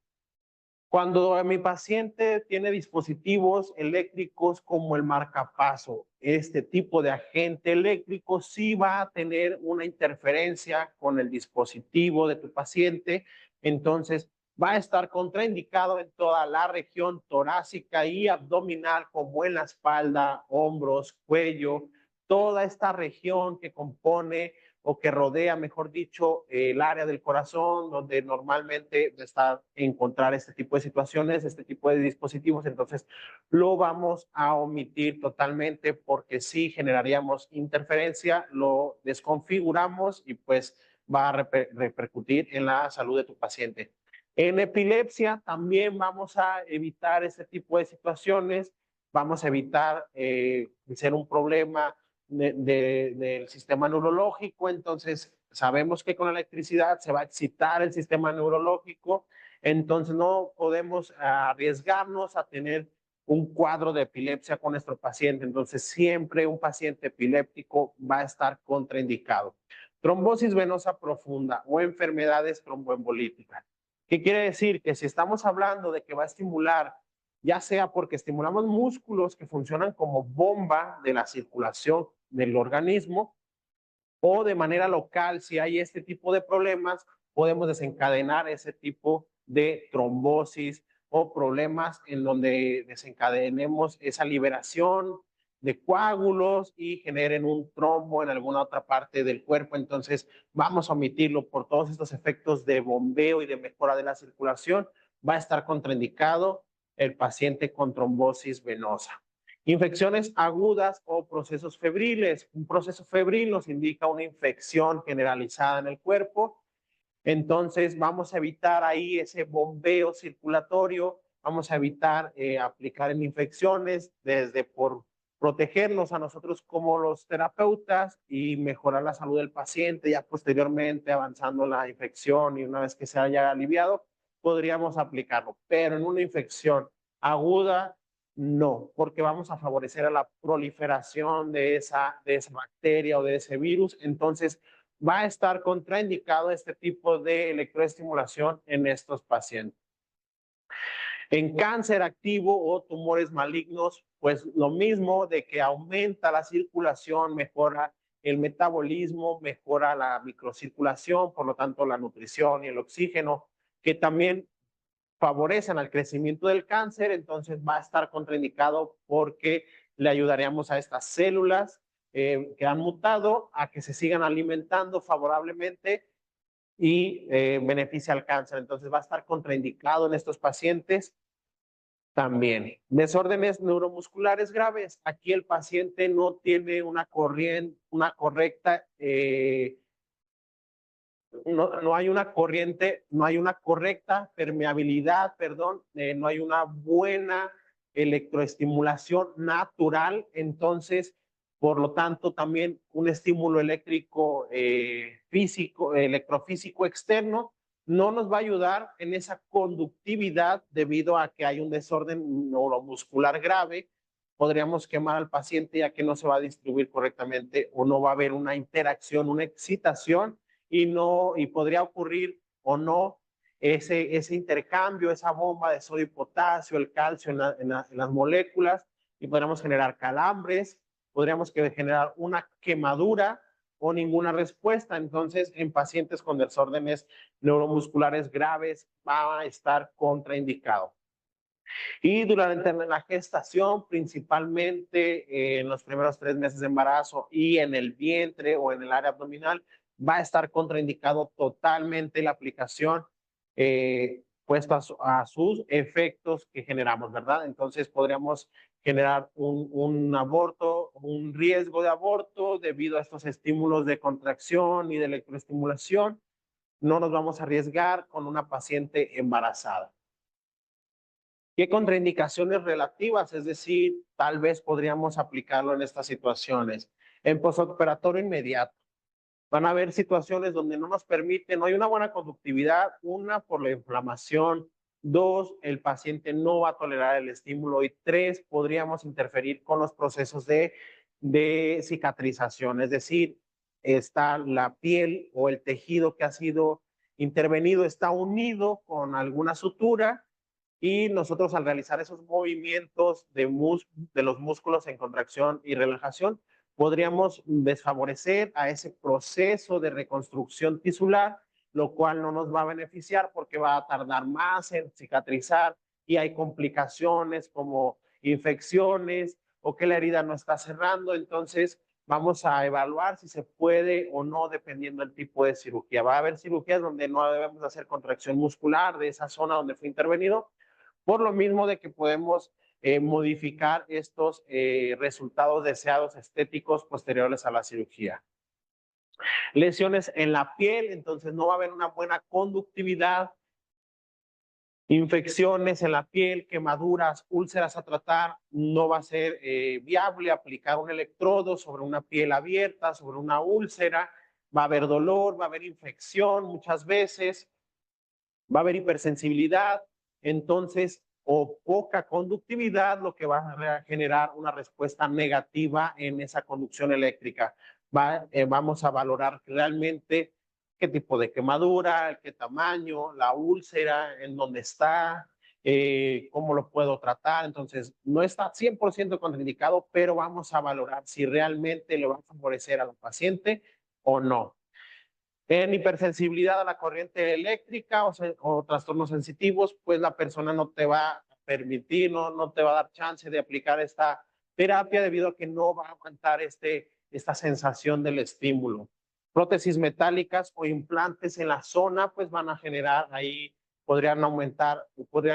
Cuando mi paciente tiene dispositivos eléctricos como el marcapaso, este tipo de agente eléctrico sí va a tener una interferencia con el dispositivo de tu paciente, entonces va a estar contraindicado en toda la región torácica y abdominal, como en la espalda, hombros, cuello, toda esta región que compone o que rodea, mejor dicho, el área del corazón, donde normalmente está encontrar este tipo de situaciones, este tipo de dispositivos. Entonces, lo vamos a omitir totalmente porque sí generaríamos interferencia, lo desconfiguramos y pues va a repercutir en la salud de tu paciente. En epilepsia también vamos a evitar este tipo de situaciones, vamos a evitar ser un problema del sistema neurológico. Entonces sabemos que con la electricidad se va a excitar el sistema neurológico, entonces no podemos arriesgarnos a tener un cuadro de epilepsia con nuestro paciente. Entonces siempre un paciente epiléptico va a estar contraindicado. Trombosis venosa profunda o enfermedades tromboembolíticas. ¿Qué quiere decir? Que si estamos hablando de que va a estimular, ya sea porque estimulamos músculos que funcionan como bomba de la circulación del organismo, o de manera local, si hay este tipo de problemas, podemos desencadenar ese tipo de trombosis o problemas en donde desencadenemos esa liberación de coágulos y generen un trombo en alguna otra parte del cuerpo. Entonces vamos a omitirlo por todos estos efectos de bombeo y de mejora de la circulación. Va a estar contraindicado el paciente con trombosis venosa. Infecciones agudas o procesos febriles. Un proceso febril nos indica una infección generalizada en el cuerpo. Entonces vamos a evitar ahí ese bombeo circulatorio, vamos a evitar aplicar en infecciones desde por protegernos a nosotros como los terapeutas y mejorar la salud del paciente. Ya posteriormente, avanzando la infección y una vez que se haya aliviado, podríamos aplicarlo. Pero en una infección aguda, no, porque vamos a favorecer a la proliferación de esa bacteria o de ese virus. Entonces va a estar contraindicado este tipo de electroestimulación en estos pacientes. En cáncer activo o tumores malignos, pues lo mismo, de que aumenta la circulación, mejora el metabolismo, mejora la microcirculación, por lo tanto la nutrición y el oxígeno, que también favorecen al crecimiento del cáncer. Entonces va a estar contraindicado porque le ayudaríamos a estas células que han mutado a que se sigan alimentando favorablemente y beneficia al cáncer. Entonces va a estar contraindicado en estos pacientes también. Desórdenes neuromusculares graves. Aquí el paciente no tiene una correcta no hay una corriente, no hay una correcta permeabilidad, perdón, no hay una buena electroestimulación natural. Entonces, por lo tanto, también un estímulo eléctrico físico, electrofísico externo no nos va a ayudar en esa conductividad debido a que hay un desorden neuromuscular grave. Podríamos quemar al paciente ya que no se va a distribuir correctamente o no va a haber una interacción, una excitación y podría ocurrir o no ese intercambio, esa bomba de sodio y potasio, el calcio en las moléculas, y podríamos generar calambres, podríamos generar una quemadura o ninguna respuesta. Entonces, en pacientes con desórdenes neuromusculares graves va a estar contraindicado. Y durante la gestación, principalmente en los primeros 3 meses de embarazo y en el vientre o en el área abdominal, va a estar contraindicado totalmente la aplicación puesto a sus efectos que generamos, ¿verdad? Entonces podríamos generar un aborto, un riesgo de aborto debido a estos estímulos de contracción y de electroestimulación. No nos vamos a arriesgar con una paciente embarazada. ¿Qué contraindicaciones relativas? Es decir, tal vez podríamos aplicarlo en estas situaciones. En postoperatorio inmediato. Van a haber situaciones donde no nos permite, no hay una buena conductividad, una por la inflamación, 2, el paciente no va a tolerar el estímulo y 3, podríamos interferir con los procesos de cicatrización, es decir, está la piel o el tejido que ha sido intervenido, está unido con alguna sutura y nosotros al realizar esos movimientos de los músculos en contracción y relajación, podríamos desfavorecer a ese proceso de reconstrucción tisular, lo cual no nos va a beneficiar porque va a tardar más en cicatrizar y hay complicaciones como infecciones o que la herida no está cerrando. Entonces, vamos a evaluar si se puede o no dependiendo del tipo de cirugía. Va a haber cirugías donde no debemos hacer contracción muscular de esa zona donde fue intervenido, por lo mismo de que podemos modificar estos resultados deseados estéticos posteriores a la cirugía. Lesiones en la piel, entonces no va a haber una buena conductividad, infecciones en la piel, quemaduras, úlceras a tratar, no va a ser viable aplicar un electrodo sobre una piel abierta, sobre una úlcera, va a haber dolor, va a haber infección muchas veces, va a haber hipersensibilidad, entonces, o poca conductividad, lo que va a generar una respuesta negativa en esa conducción eléctrica. Vamos a valorar realmente qué tipo de quemadura, qué tamaño, la úlcera, en dónde está, cómo lo puedo tratar. Entonces, no está 100% contraindicado, pero vamos a valorar si realmente le va a favorecer a la paciente o no. En hipersensibilidad a la corriente eléctrica o trastornos sensitivos, pues la persona no te va a permitir, no te va a dar chance de aplicar esta terapia debido a que no va a aguantar esta sensación del estímulo. Prótesis metálicas o implantes en la zona, pues van a generar ahí, podrían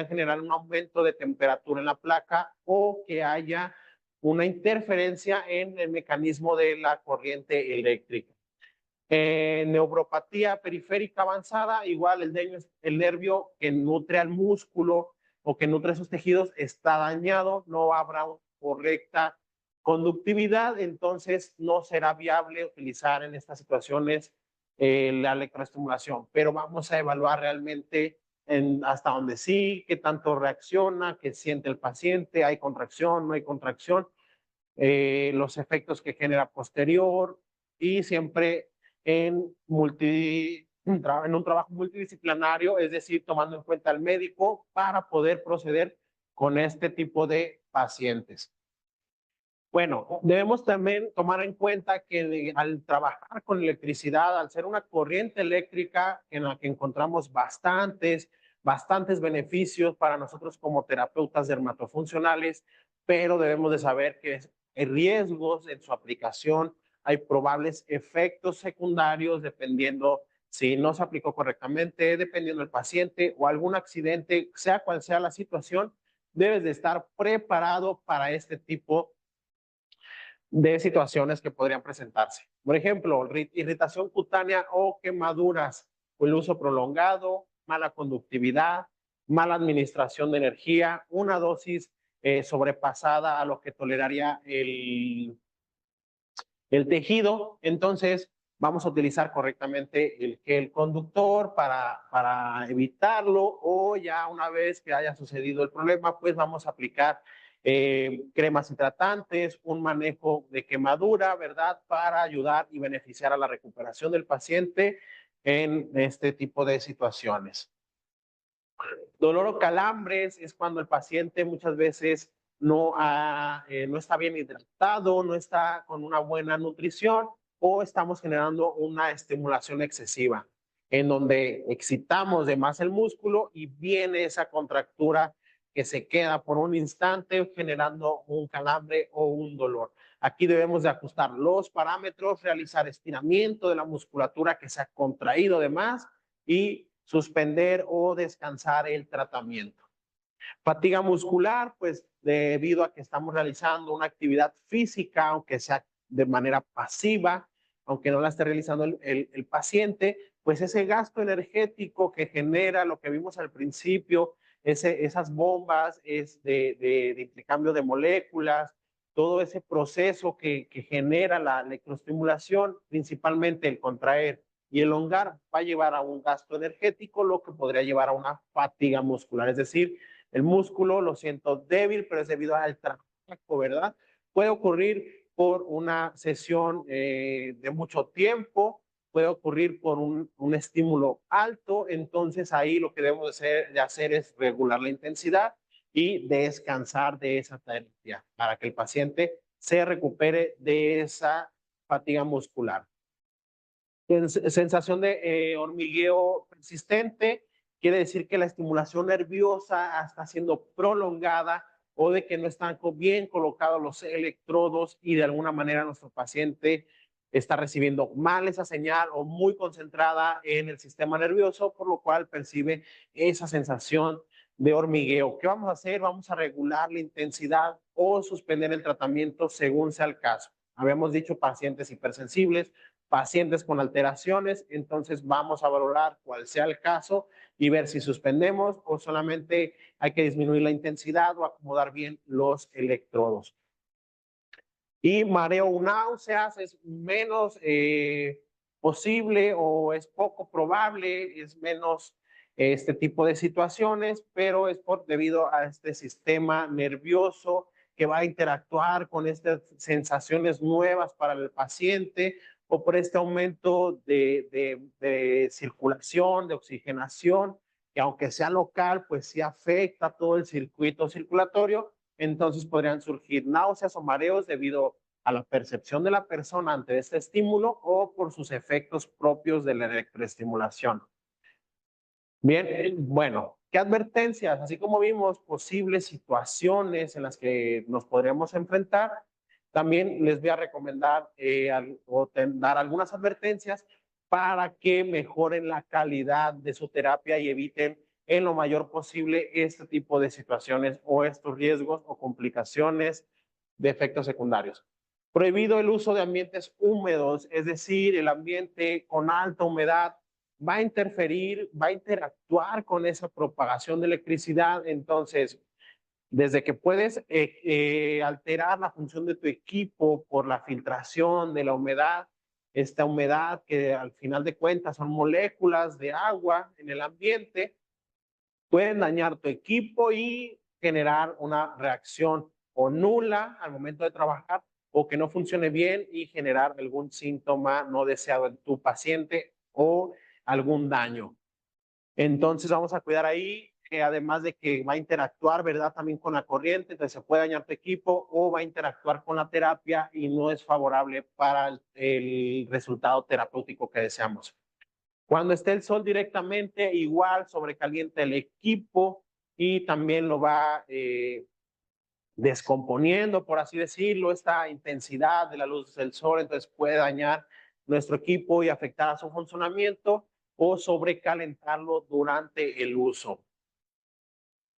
generar un aumento de temperatura en la placa o que haya una interferencia en el mecanismo de la corriente eléctrica. Neuropatía periférica avanzada, igual el nervio que nutre al músculo o que nutre esos tejidos está dañado, no habrá correcta conductividad, entonces no será viable utilizar en estas situaciones la electroestimulación, pero vamos a evaluar realmente hasta donde sí, qué tanto reacciona, qué siente el paciente, hay contracción, no hay contracción, los efectos que genera posterior y siempre en un trabajo multidisciplinario, es decir, tomando en cuenta al médico para poder proceder con este tipo de pacientes. Bueno, debemos también tomar en cuenta que al trabajar con electricidad, al ser una corriente eléctrica en la que encontramos bastantes beneficios para nosotros como terapeutas dermatofuncionales, pero debemos de saber que hay riesgos en su aplicación, hay probables efectos secundarios dependiendo si no se aplicó correctamente, dependiendo del paciente o algún accidente, sea cual sea la situación, debes de estar preparado para este tipo de situaciones que podrían presentarse. Por ejemplo, irritación cutánea o quemaduras, o el uso prolongado, mala conductividad, mala administración de energía, una dosis sobrepasada a lo que toleraría el tejido. Entonces, vamos a utilizar correctamente el gel conductor para evitarlo, o ya una vez que haya sucedido el problema, pues vamos a aplicar cremas hidratantes, un manejo de quemadura, ¿verdad? Para ayudar y beneficiar a la recuperación del paciente en este tipo de situaciones. Dolor o calambres es cuando el paciente muchas veces no está bien hidratado, no está con una buena nutrición o estamos generando una estimulación excesiva en donde excitamos de más el músculo y viene esa contractura que se queda por un instante generando un calambre o un dolor. Aquí debemos de ajustar los parámetros, realizar estiramiento de la musculatura que se ha contraído de más y suspender o descansar el tratamiento. Fatiga muscular, pues debido a que estamos realizando una actividad física, aunque sea de manera pasiva, aunque no la esté realizando el paciente, pues ese gasto energético que genera lo que vimos al principio, esas bombas de intercambio de moléculas, todo ese proceso que genera la electroestimulación, principalmente el contraer y elongar, va a llevar a un gasto energético, lo que podría llevar a una fatiga muscular, es decir, el músculo lo siento débil, pero es debido al trabajo, ¿verdad? Puede ocurrir por una sesión de mucho tiempo, puede ocurrir por un estímulo alto, entonces ahí lo que debemos de hacer es regular la intensidad y descansar de esa terapia para que el paciente se recupere de esa fatiga muscular. Sensación de hormigueo persistente quiere decir que la estimulación nerviosa está siendo prolongada o de que no están bien colocados los electrodos y de alguna manera nuestro paciente está recibiendo mal esa señal o muy concentrada en el sistema nervioso, por lo cual percibe esa sensación de hormigueo. ¿Qué vamos a hacer? Vamos a regular la intensidad o suspender el tratamiento según sea el caso. Habíamos dicho pacientes hipersensibles, pacientes con alteraciones, entonces vamos a valorar cuál sea el caso y ver si suspendemos o solamente hay que disminuir la intensidad o acomodar bien los electrodos. Y mareo o náuseas es menos posible o es poco probable, es menos este tipo de situaciones, pero es debido a este sistema nervioso que va a interactuar con estas sensaciones nuevas para el paciente o por este aumento de circulación, de oxigenación, que aunque sea local, pues sí afecta todo el circuito circulatorio. Entonces podrían surgir náuseas o mareos debido a la percepción de la persona ante este estímulo o por sus efectos propios de la electroestimulación. Bien, bueno, ¿qué advertencias? Así como vimos posibles situaciones en las que nos podríamos enfrentar, también les voy a recomendar o dar algunas advertencias para que mejoren la calidad de su terapia y eviten en lo mayor posible este tipo de situaciones o estos riesgos o complicaciones de efectos secundarios. Prohibido el uso de ambientes húmedos, es decir, el ambiente con alta humedad va a interferir, va a interactuar con esa propagación de electricidad. Entonces, desde que puedes alterar la función de tu equipo por la filtración de la humedad, esta humedad que al final de cuentas son moléculas de agua en el ambiente, pueden dañar tu equipo y generar una reacción o nula al momento de trabajar o que no funcione bien y generar algún síntoma no deseado en tu paciente o algún daño. Entonces vamos a cuidar ahí, además de que va a interactuar, ¿verdad? También con la corriente, entonces se puede dañar tu equipo o va a interactuar con la terapia y no es favorable para el resultado terapéutico que deseamos. Cuando esté el sol directamente, igual sobrecalienta el equipo y también lo va descomponiendo, por así decirlo, esta intensidad de la luz del sol, entonces puede dañar nuestro equipo y afectar a su funcionamiento o sobrecalentarlo durante el uso.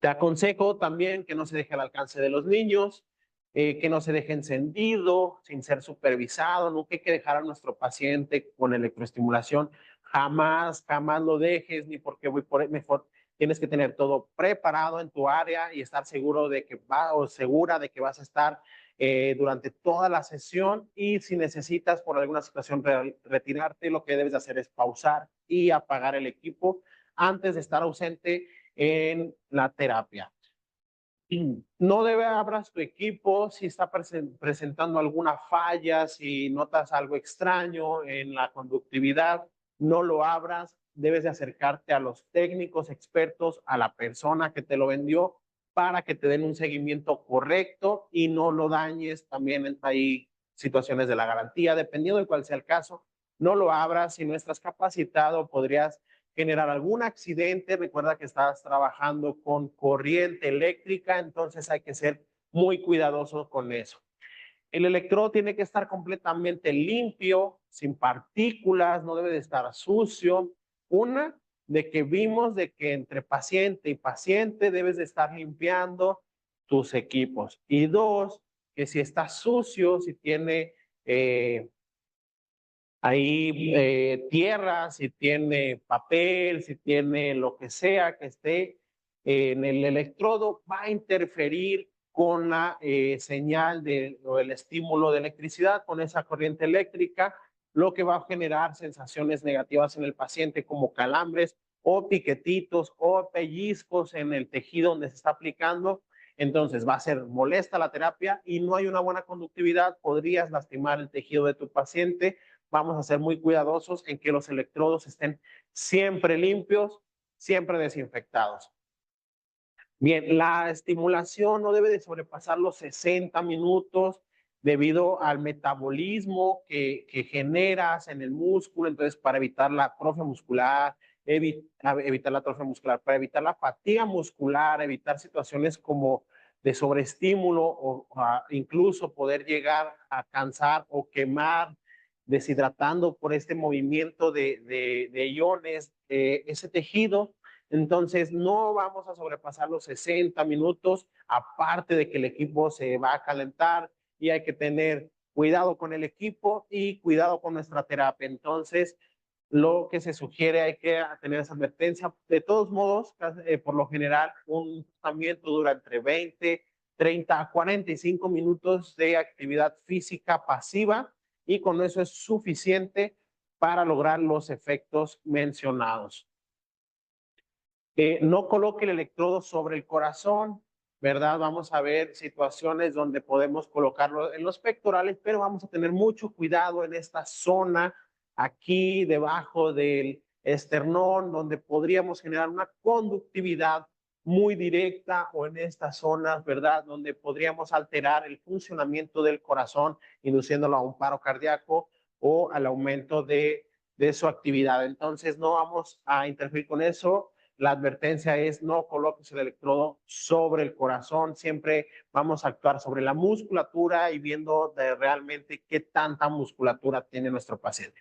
Te aconsejo también que no se deje al alcance de los niños, que no se deje encendido sin ser supervisado. Nunca hay que dejar a nuestro paciente con electroestimulación. Jamás, jamás lo dejes, ni porque voy por mejor. Tienes que tener todo preparado en tu área y estar seguro de que va o segura de que vas a estar durante toda la sesión. Y si necesitas por alguna situación retirarte, lo que debes de hacer es pausar y apagar el equipo antes de estar ausente en la terapia. No debe abras tu equipo si está presentando alguna falla, si notas algo extraño en la conductividad, no lo abras, debes de acercarte a los técnicos expertos, a la persona que te lo vendió, para que te den un seguimiento correcto y no lo dañes. También hay situaciones de la garantía, dependiendo de cuál sea el caso, no lo abras. Si no estás capacitado, podrías generar algún accidente. Recuerda que estás trabajando con corriente eléctrica, entonces hay que ser muy cuidadosos con eso. El electrodo tiene que estar completamente limpio, sin partículas, no debe de estar sucio. Una, de que vimos de que entre paciente y paciente debes de estar limpiando tus equipos. Y dos, que si está sucio, si tiene ahí tierra, si tiene papel, si tiene lo que sea que esté en el electrodo, va a interferir con la señal o el estímulo de electricidad, con esa corriente eléctrica, lo que va a generar sensaciones negativas en el paciente como calambres o piquetitos o pellizcos en el tejido donde se está aplicando. Entonces va a ser molesta la terapia y no hay una buena conductividad, podrías lastimar el tejido de tu paciente. Vamos a ser muy cuidadosos en que los electrodos estén siempre limpios, siempre desinfectados. Bien, la estimulación no debe de sobrepasar los 60 minutos debido al metabolismo que generas en el músculo. Entonces, para evitar la atrofia muscular, evitar la atrofia muscular, para evitar la fatiga muscular, evitar situaciones como de sobreestímulo o incluso poder llegar a cansar o quemar, deshidratando por este movimiento de iones ese tejido. Entonces, no vamos a sobrepasar los 60 minutos, aparte de que el equipo se va a calentar y hay que tener cuidado con el equipo y cuidado con nuestra terapia. Entonces, lo que se sugiere, hay que tener esa advertencia. De todos modos, por lo general, un tratamiento dura entre 20, 30 a 45 minutos de actividad física pasiva y con eso es suficiente para lograr los efectos mencionados. No coloque el electrodo sobre el corazón, ¿verdad? Vamos a ver situaciones donde podemos colocarlo en los pectorales, pero vamos a tener mucho cuidado en esta zona, aquí debajo del esternón, donde podríamos generar una conductividad muy directa, o en estas zonas, ¿verdad? Donde podríamos alterar el funcionamiento del corazón, induciéndolo a un paro cardíaco o al aumento de su actividad. Entonces, no vamos a interferir con eso. La advertencia es: no coloques el electrodo sobre el corazón. Siempre vamos a actuar sobre la musculatura y viendo realmente qué tanta musculatura tiene nuestro paciente.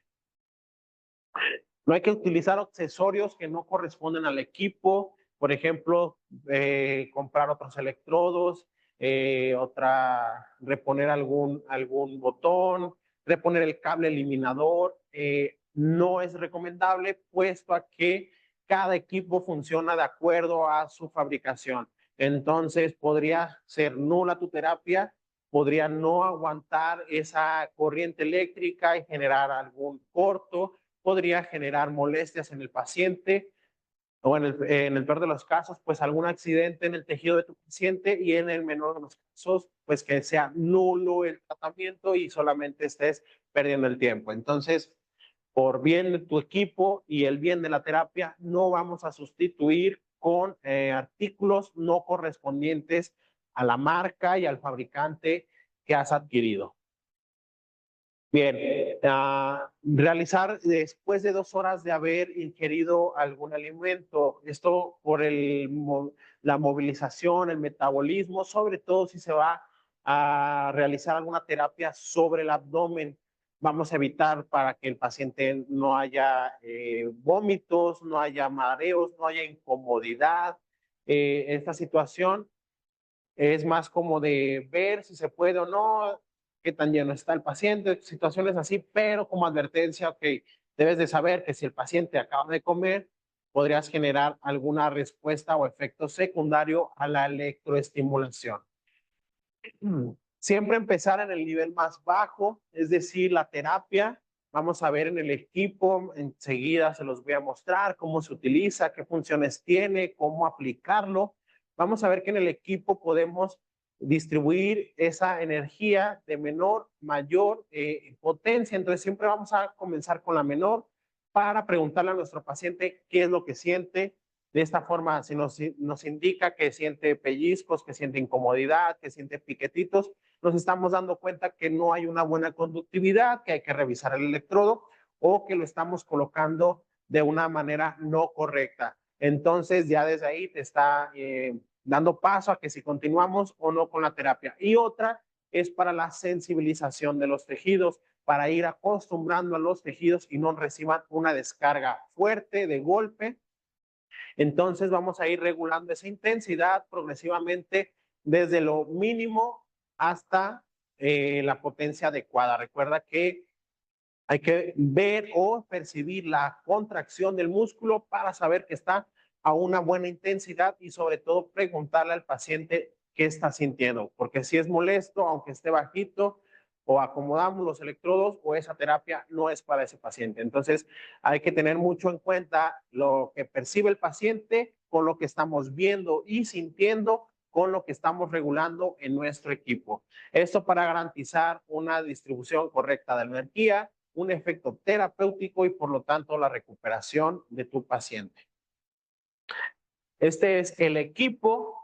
No hay que utilizar accesorios que no corresponden al equipo. Por ejemplo, comprar otros electrodos, reponer algún botón, reponer el cable eliminador. No es recomendable, puesto a que cada equipo funciona de acuerdo a su fabricación. Entonces, podría ser nula tu terapia, podría no aguantar esa corriente eléctrica y generar algún corto, podría generar molestias en el paciente o en el peor de los casos, pues algún accidente en el tejido de tu paciente, y en el menor de los casos, pues que sea nulo el tratamiento y solamente estés perdiendo el tiempo. Entonces, por bien de tu equipo y el bien de la terapia, no vamos a sustituir con artículos no correspondientes a la marca y al fabricante que has adquirido. Bien, realizar después de 2 horas de haber ingerido algún alimento, esto por la movilización, el metabolismo, sobre todo si se va a realizar alguna terapia sobre el abdomen. Vamos a evitar para que el paciente no haya vómitos, no haya mareos, no haya incomodidad. Esta situación es más como de ver si se puede o no, qué tan lleno está el paciente, situaciones así, pero como advertencia, ok, debes de saber que si el paciente acaba de comer, podrías generar alguna respuesta o efecto secundario a la electroestimulación. Siempre empezar en el nivel más bajo, es decir, la terapia. Vamos a ver en el equipo, enseguida se los voy a mostrar cómo se utiliza, qué funciones tiene, cómo aplicarlo. Vamos a ver que en el equipo podemos distribuir esa energía de menor, mayor potencia. Entonces siempre vamos a comenzar con la menor para preguntarle a nuestro paciente qué es lo que siente. De esta forma, si nos indica que siente pellizcos, que siente incomodidad, que siente piquetitos, nos estamos dando cuenta que no hay una buena conductividad, que hay que revisar el electrodo o que lo estamos colocando de una manera no correcta. Entonces, ya desde ahí te está dando paso a que si continuamos o no con la terapia. Y otra es para la sensibilización de los tejidos, para ir acostumbrando a los tejidos y no reciban una descarga fuerte de golpe. Entonces vamos a ir regulando esa intensidad progresivamente desde lo mínimo hasta la potencia adecuada. Recuerda que hay que ver o percibir la contracción del músculo para saber que está a una buena intensidad y sobre todo preguntarle al paciente qué está sintiendo, porque si es molesto, aunque esté bajito, o acomodamos los electrodos o esa terapia no es para ese paciente. Entonces hay que tener mucho en cuenta lo que percibe el paciente con lo que estamos viendo y sintiendo con lo que estamos regulando en nuestro equipo. Esto para garantizar una distribución correcta de la energía, un efecto terapéutico y por lo tanto la recuperación de tu paciente. Este es el equipo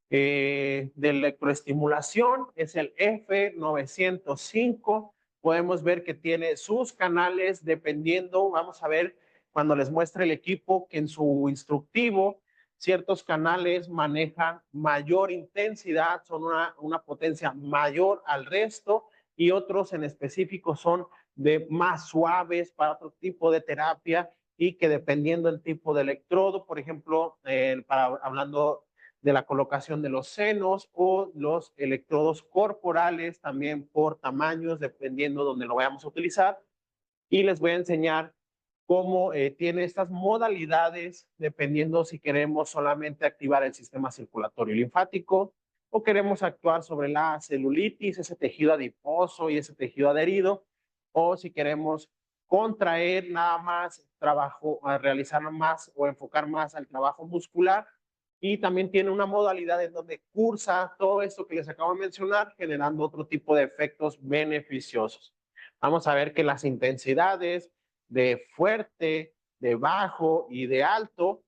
de electroestimulación, es el F905. Podemos ver que tiene sus canales dependiendo, vamos a ver cuando les muestre el equipo que en su instructivo ciertos canales manejan mayor intensidad, son una potencia mayor al resto y otros en específico son de más suaves para otro tipo de terapia y que dependiendo del tipo de electrodo, por ejemplo, hablando de la colocación de los senos o los electrodos corporales, también por tamaños, dependiendo de donde lo vayamos a utilizar. Y les voy a enseñar cómo tiene estas modalidades, dependiendo si queremos solamente activar el sistema circulatorio linfático o queremos actuar sobre la celulitis, ese tejido adiposo y ese tejido adherido, o si queremos contraer nada más trabajo, realizar más o enfocar más al trabajo muscular. Y también tiene una modalidad en donde cursa todo esto que les acabo de mencionar, generando otro tipo de efectos beneficiosos. Vamos a ver que las intensidades de fuerte, de bajo y de alto,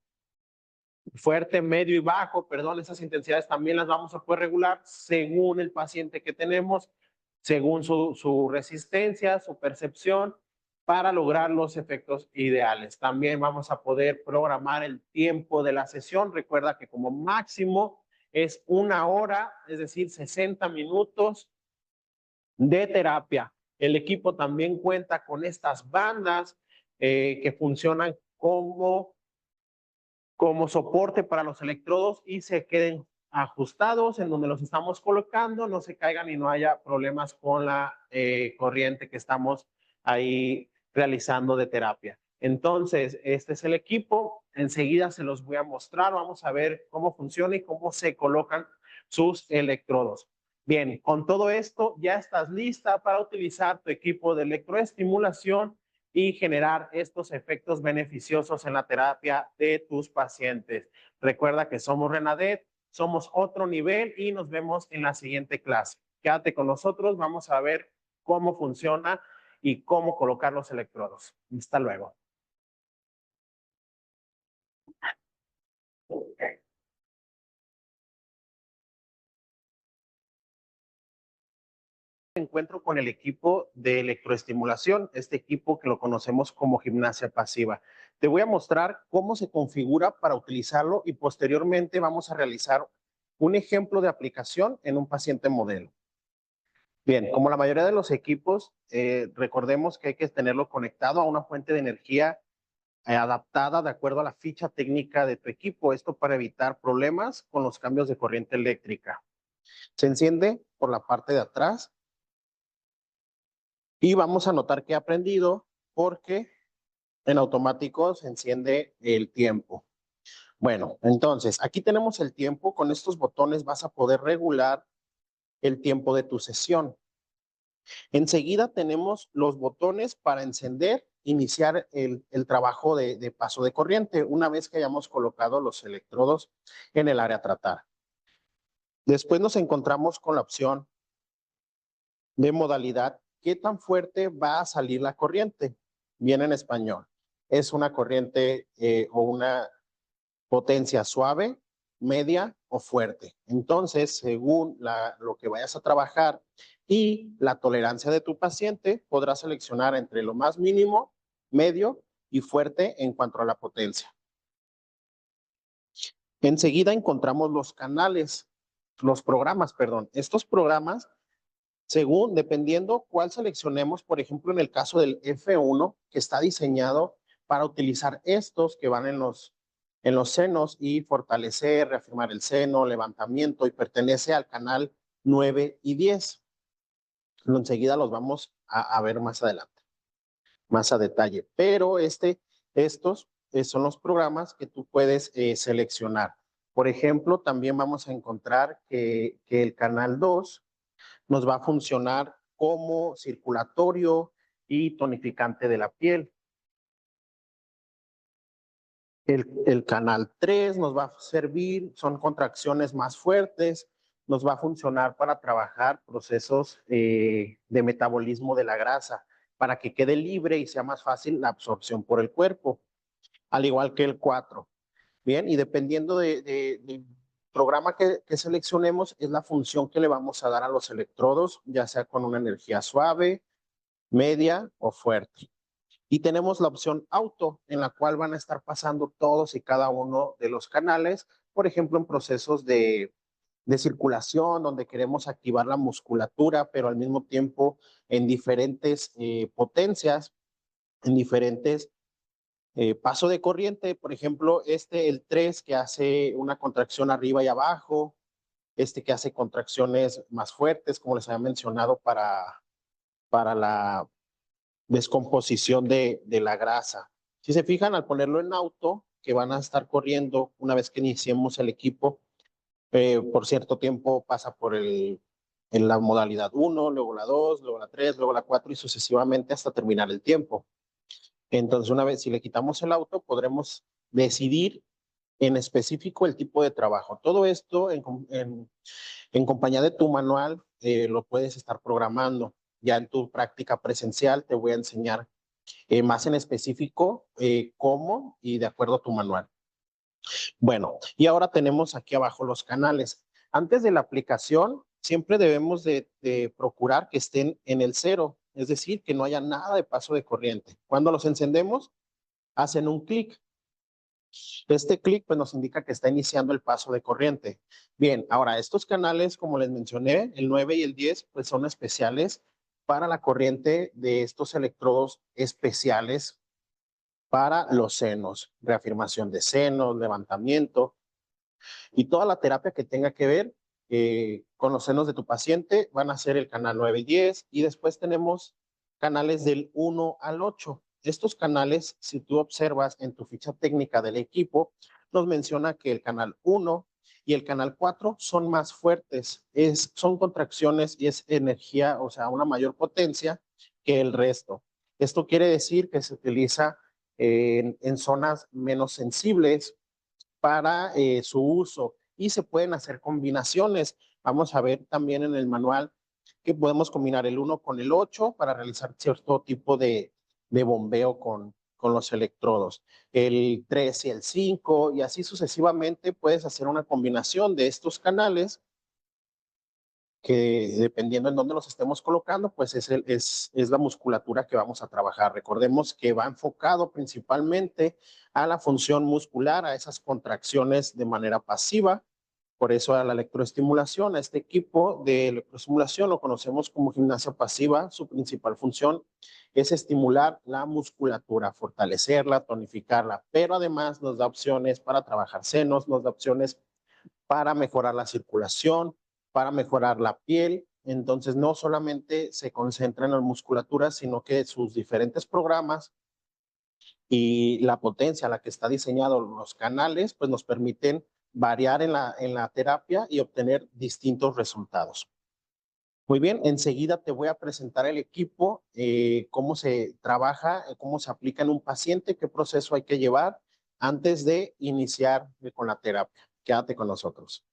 fuerte, medio y bajo, perdón, esas intensidades también las vamos a poder regular según el paciente que tenemos, según su resistencia, su percepción, para lograr los efectos ideales. También vamos a poder programar el tiempo de la sesión. Recuerda que como máximo es 1 hora, es decir, 60 minutos de terapia. El equipo también cuenta con estas bandas que funcionan como soporte para los electrodos y se queden ajustados en donde los estamos colocando, no se caigan y no haya problemas con la corriente que estamos ahí realizando de terapia. Entonces, este es el equipo. Enseguida se los voy a mostrar. Vamos a ver cómo funciona y cómo se colocan sus electrodos. Bien, con todo esto ya estás lista para utilizar tu equipo de electroestimulación y generar estos efectos beneficiosos en la terapia de tus pacientes. Recuerda que somos Renadet, somos otro nivel y nos vemos en la siguiente clase. Quédate con nosotros, vamos a ver cómo funciona y cómo colocar los electrodos. Hasta luego. Encuentro con el equipo de electroestimulación, este equipo que lo conocemos como gimnasia pasiva. Te voy a mostrar cómo se configura para utilizarlo y posteriormente vamos a realizar un ejemplo de aplicación en un paciente modelo. Bien, como la mayoría de los equipos, recordemos que hay que tenerlo conectado a una fuente de energía adaptada de acuerdo a la ficha técnica de tu equipo. Esto para evitar problemas con los cambios de corriente eléctrica. Se enciende por la parte de atrás. Y vamos a notar que he aprendido porque en automático se enciende el tiempo. Bueno, entonces aquí tenemos el tiempo. Con estos botones vas a poder regular el tiempo de tu sesión. Enseguida tenemos los botones para encender, iniciar el trabajo de paso de corriente una vez que hayamos colocado los electrodos en el área a tratar. Después nos encontramos con la opción de modalidad. ¿Qué tan fuerte va a salir la corriente? Viene en español. es una corriente o una potencia suave, media o fuerte. Entonces, según lo que vayas a trabajar y la tolerancia de tu paciente, podrás seleccionar entre lo más mínimo, medio y fuerte en cuanto a la potencia. Enseguida encontramos los canales, los programas, perdón. Estos programas, según, dependiendo cuál seleccionemos, por ejemplo, en el caso del F1, que está diseñado para utilizar estos que van en los senos y fortalecer, reafirmar el seno, levantamiento, y pertenece al canal 9 y 10. Enseguida los vamos a ver más adelante, más a detalle. Pero estos son los programas que tú puedes seleccionar. Por ejemplo, también vamos a encontrar que el canal 2 nos va a funcionar como circulatorio y tonificante de la piel. El canal 3 nos va a servir, son contracciones más fuertes, nos va a funcionar para trabajar procesos de metabolismo de la grasa, para que quede libre y sea más fácil la absorción por el cuerpo, al igual que el 4. Bien, y dependiendo del programa que seleccionemos, es la función que le vamos a dar a los electrodos, ya sea con una energía suave, media o fuerte. Y tenemos la opción auto, en la cual van a estar pasando todos y cada uno de los canales, por ejemplo, en procesos de circulación, donde queremos activar la musculatura, pero al mismo tiempo en diferentes potencias, en diferentes paso de corriente. Por ejemplo, el 3 que hace una contracción arriba y abajo, que hace contracciones más fuertes, como les había mencionado, para la descomposición de la grasa. Si se fijan, al ponerlo en auto, que van a estar corriendo una vez que iniciemos el equipo, por cierto tiempo pasa en la modalidad 1, luego la 2, luego la 3, luego la 4 y sucesivamente hasta terminar el tiempo. Entonces, una vez si le quitamos el auto, podremos decidir en específico el tipo de trabajo. Todo esto en compañía de tu manual lo puedes estar programando. Ya en tu práctica presencial te voy a enseñar más en específico cómo y de acuerdo a tu manual. Bueno, y ahora tenemos aquí abajo los canales. Antes de la aplicación, siempre debemos de procurar que estén en el cero, es decir, que no haya nada de paso de corriente. Cuando los encendemos, hacen un clic. Este clic pues, nos indica que está iniciando el paso de corriente. Bien, ahora estos canales, como les mencioné, el 9 y el 10, pues son especiales para la corriente de estos electrodos especiales para los senos, reafirmación de senos, levantamiento y toda la terapia que tenga que ver con los senos de tu paciente van a ser el canal 9 y 10 y después tenemos canales del 1 al 8. Estos canales, si tú observas en tu ficha técnica del equipo, nos menciona que el canal 1 y el canal 4 son más fuertes, son contracciones y es energía, o sea, una mayor potencia que el resto. Esto quiere decir que se utiliza en zonas menos sensibles para su uso y se pueden hacer combinaciones. Vamos a ver también en el manual que podemos combinar el 1 con el 8 para realizar cierto tipo de bombeo con los electrodos. El 3 y el 5 y así sucesivamente puedes hacer una combinación de estos canales que dependiendo en dónde los estemos colocando, pues es la musculatura que vamos a trabajar. Recordemos que va enfocado principalmente a la función muscular, a esas contracciones de manera pasiva. Por eso a la electroestimulación, a este equipo de electroestimulación lo conocemos como gimnasia pasiva. Su principal función es estimular la musculatura, fortalecerla, tonificarla, pero además nos da opciones para trabajar senos, nos da opciones para mejorar la circulación, para mejorar la piel. Entonces, no solamente se concentra en la musculatura, sino que sus diferentes programas y la potencia a la que está diseñado los canales, pues nos permiten variar en la terapia y obtener distintos resultados. Muy bien, enseguida te voy a presentar el equipo, cómo se trabaja, cómo se aplica en un paciente, qué proceso hay que llevar antes de iniciar con la terapia. Quédate con nosotros.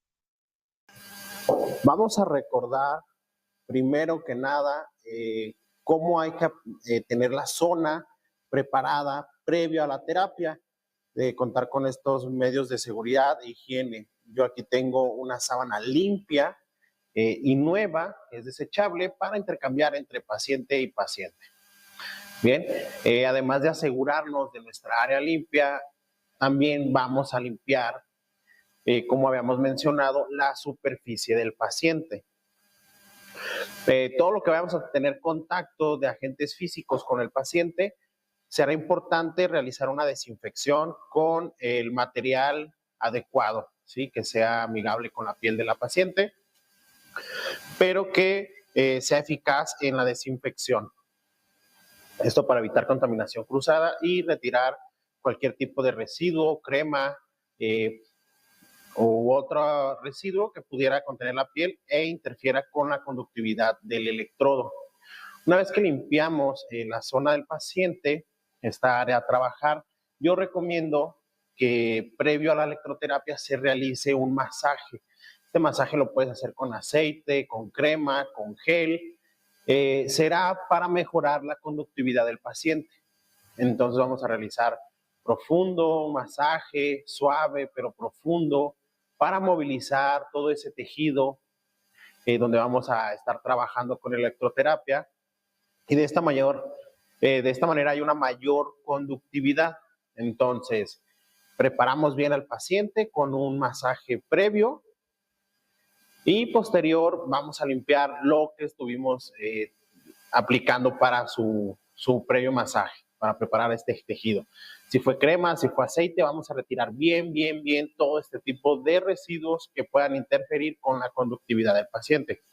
Vamos a recordar primero que nada cómo hay que tener la zona preparada previo a la terapia, de contar con estos medios de seguridad e higiene. Yo aquí tengo una sábana limpia y nueva, que es desechable, para intercambiar entre paciente y paciente. Bien, además de asegurarnos de nuestra área limpia, también vamos a limpiar, como habíamos mencionado, la superficie del paciente. Todo lo que vamos a tener contacto de agentes físicos con el paciente, será importante realizar una desinfección con el material adecuado, ¿sí? Que sea amigable con la piel de la paciente, pero que sea eficaz en la desinfección. Esto para evitar contaminación cruzada y retirar cualquier tipo de residuo, crema u otro residuo que pudiera contener la piel e interfiera con la conductividad del electrodo. Una vez que limpiamos la zona del paciente, esta área a trabajar, yo recomiendo que previo a la electroterapia se realice un masaje. Este masaje lo puedes hacer con aceite, con crema, con gel. Será para mejorar la conductividad del paciente. Entonces vamos a realizar profundo, masaje suave pero profundo para movilizar todo ese tejido donde vamos a estar trabajando con electroterapia. Y de esta manera hay una mayor conductividad. Entonces, preparamos bien al paciente con un masaje previo y posterior vamos a limpiar lo que estuvimos aplicando para su previo masaje, para preparar este tejido. Si fue crema, si fue aceite, vamos a retirar bien todo este tipo de residuos que puedan interferir con la conductividad del paciente.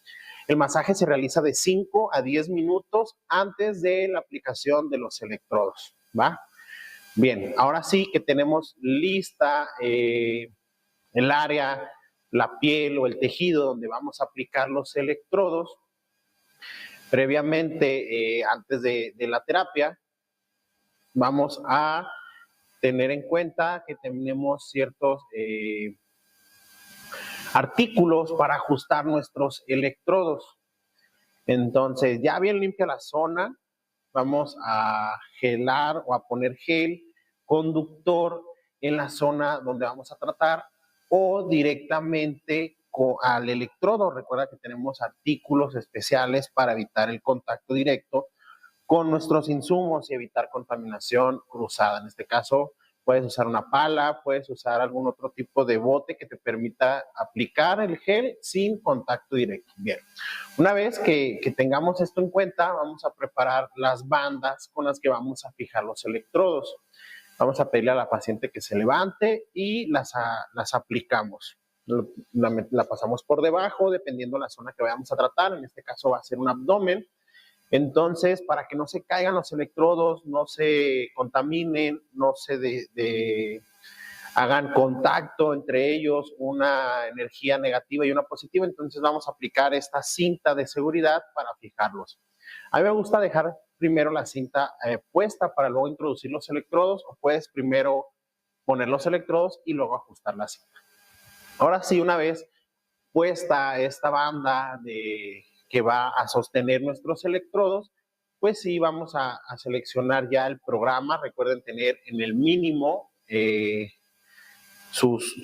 El masaje se realiza de 5 a 10 minutos antes de la aplicación de los electrodos, ¿va? Bien, ahora sí que tenemos lista el área, la piel o el tejido donde vamos a aplicar los electrodos. Previamente, antes de la terapia, vamos a tener en cuenta que tenemos ciertos artículos para ajustar nuestros electrodos. Entonces, ya bien limpia la zona, vamos a gelar o a poner gel conductor en la zona donde vamos a tratar o directamente al electrodo. Recuerda que tenemos artículos especiales para evitar el contacto directo con nuestros insumos y evitar contaminación cruzada. En este caso, puedes usar una pala, puedes usar algún otro tipo de bote que te permita aplicar el gel sin contacto directo. Bien, una vez que tengamos esto en cuenta, vamos a preparar las bandas con las que vamos a fijar los electrodos. Vamos a pedirle a la paciente que se levante y las aplicamos. La pasamos por debajo, dependiendo de la zona que vayamos a tratar. En este caso va a ser un abdomen. Entonces, para que no se caigan los electrodos, no se contaminen, no se hagan contacto entre ellos, una energía negativa y una positiva, entonces vamos a aplicar esta cinta de seguridad para fijarlos. A mí me gusta dejar primero la cinta puesta para luego introducir los electrodos, o puedes primero poner los electrodos y luego ajustar la cinta. Ahora sí, una vez puesta esta banda que va a sostener nuestros electrodos, pues sí vamos a seleccionar ya el programa. Recuerden tener en el mínimo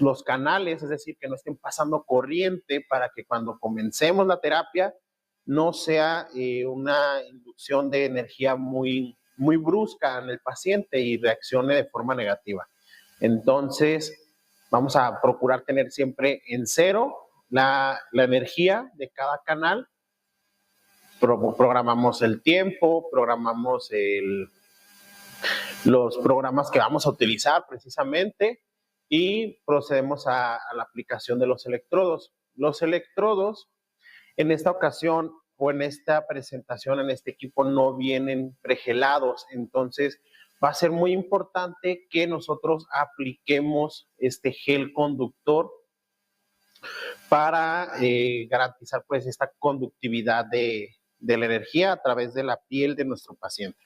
los canales, es decir, que no estén pasando corriente para que cuando comencemos la terapia no sea una inducción de energía muy brusca en el paciente y reaccione de forma negativa. Entonces, vamos a procurar tener siempre en cero la energía de cada canal. Programamos el tiempo, programamos los programas que vamos a utilizar precisamente y procedemos a la aplicación de los electrodos. Los electrodos en esta ocasión o en esta presentación, en este equipo, no vienen pregelados, entonces va a ser muy importante que nosotros apliquemos este gel conductor para garantizar pues esta conductividad de la energía a través de la piel de nuestro paciente.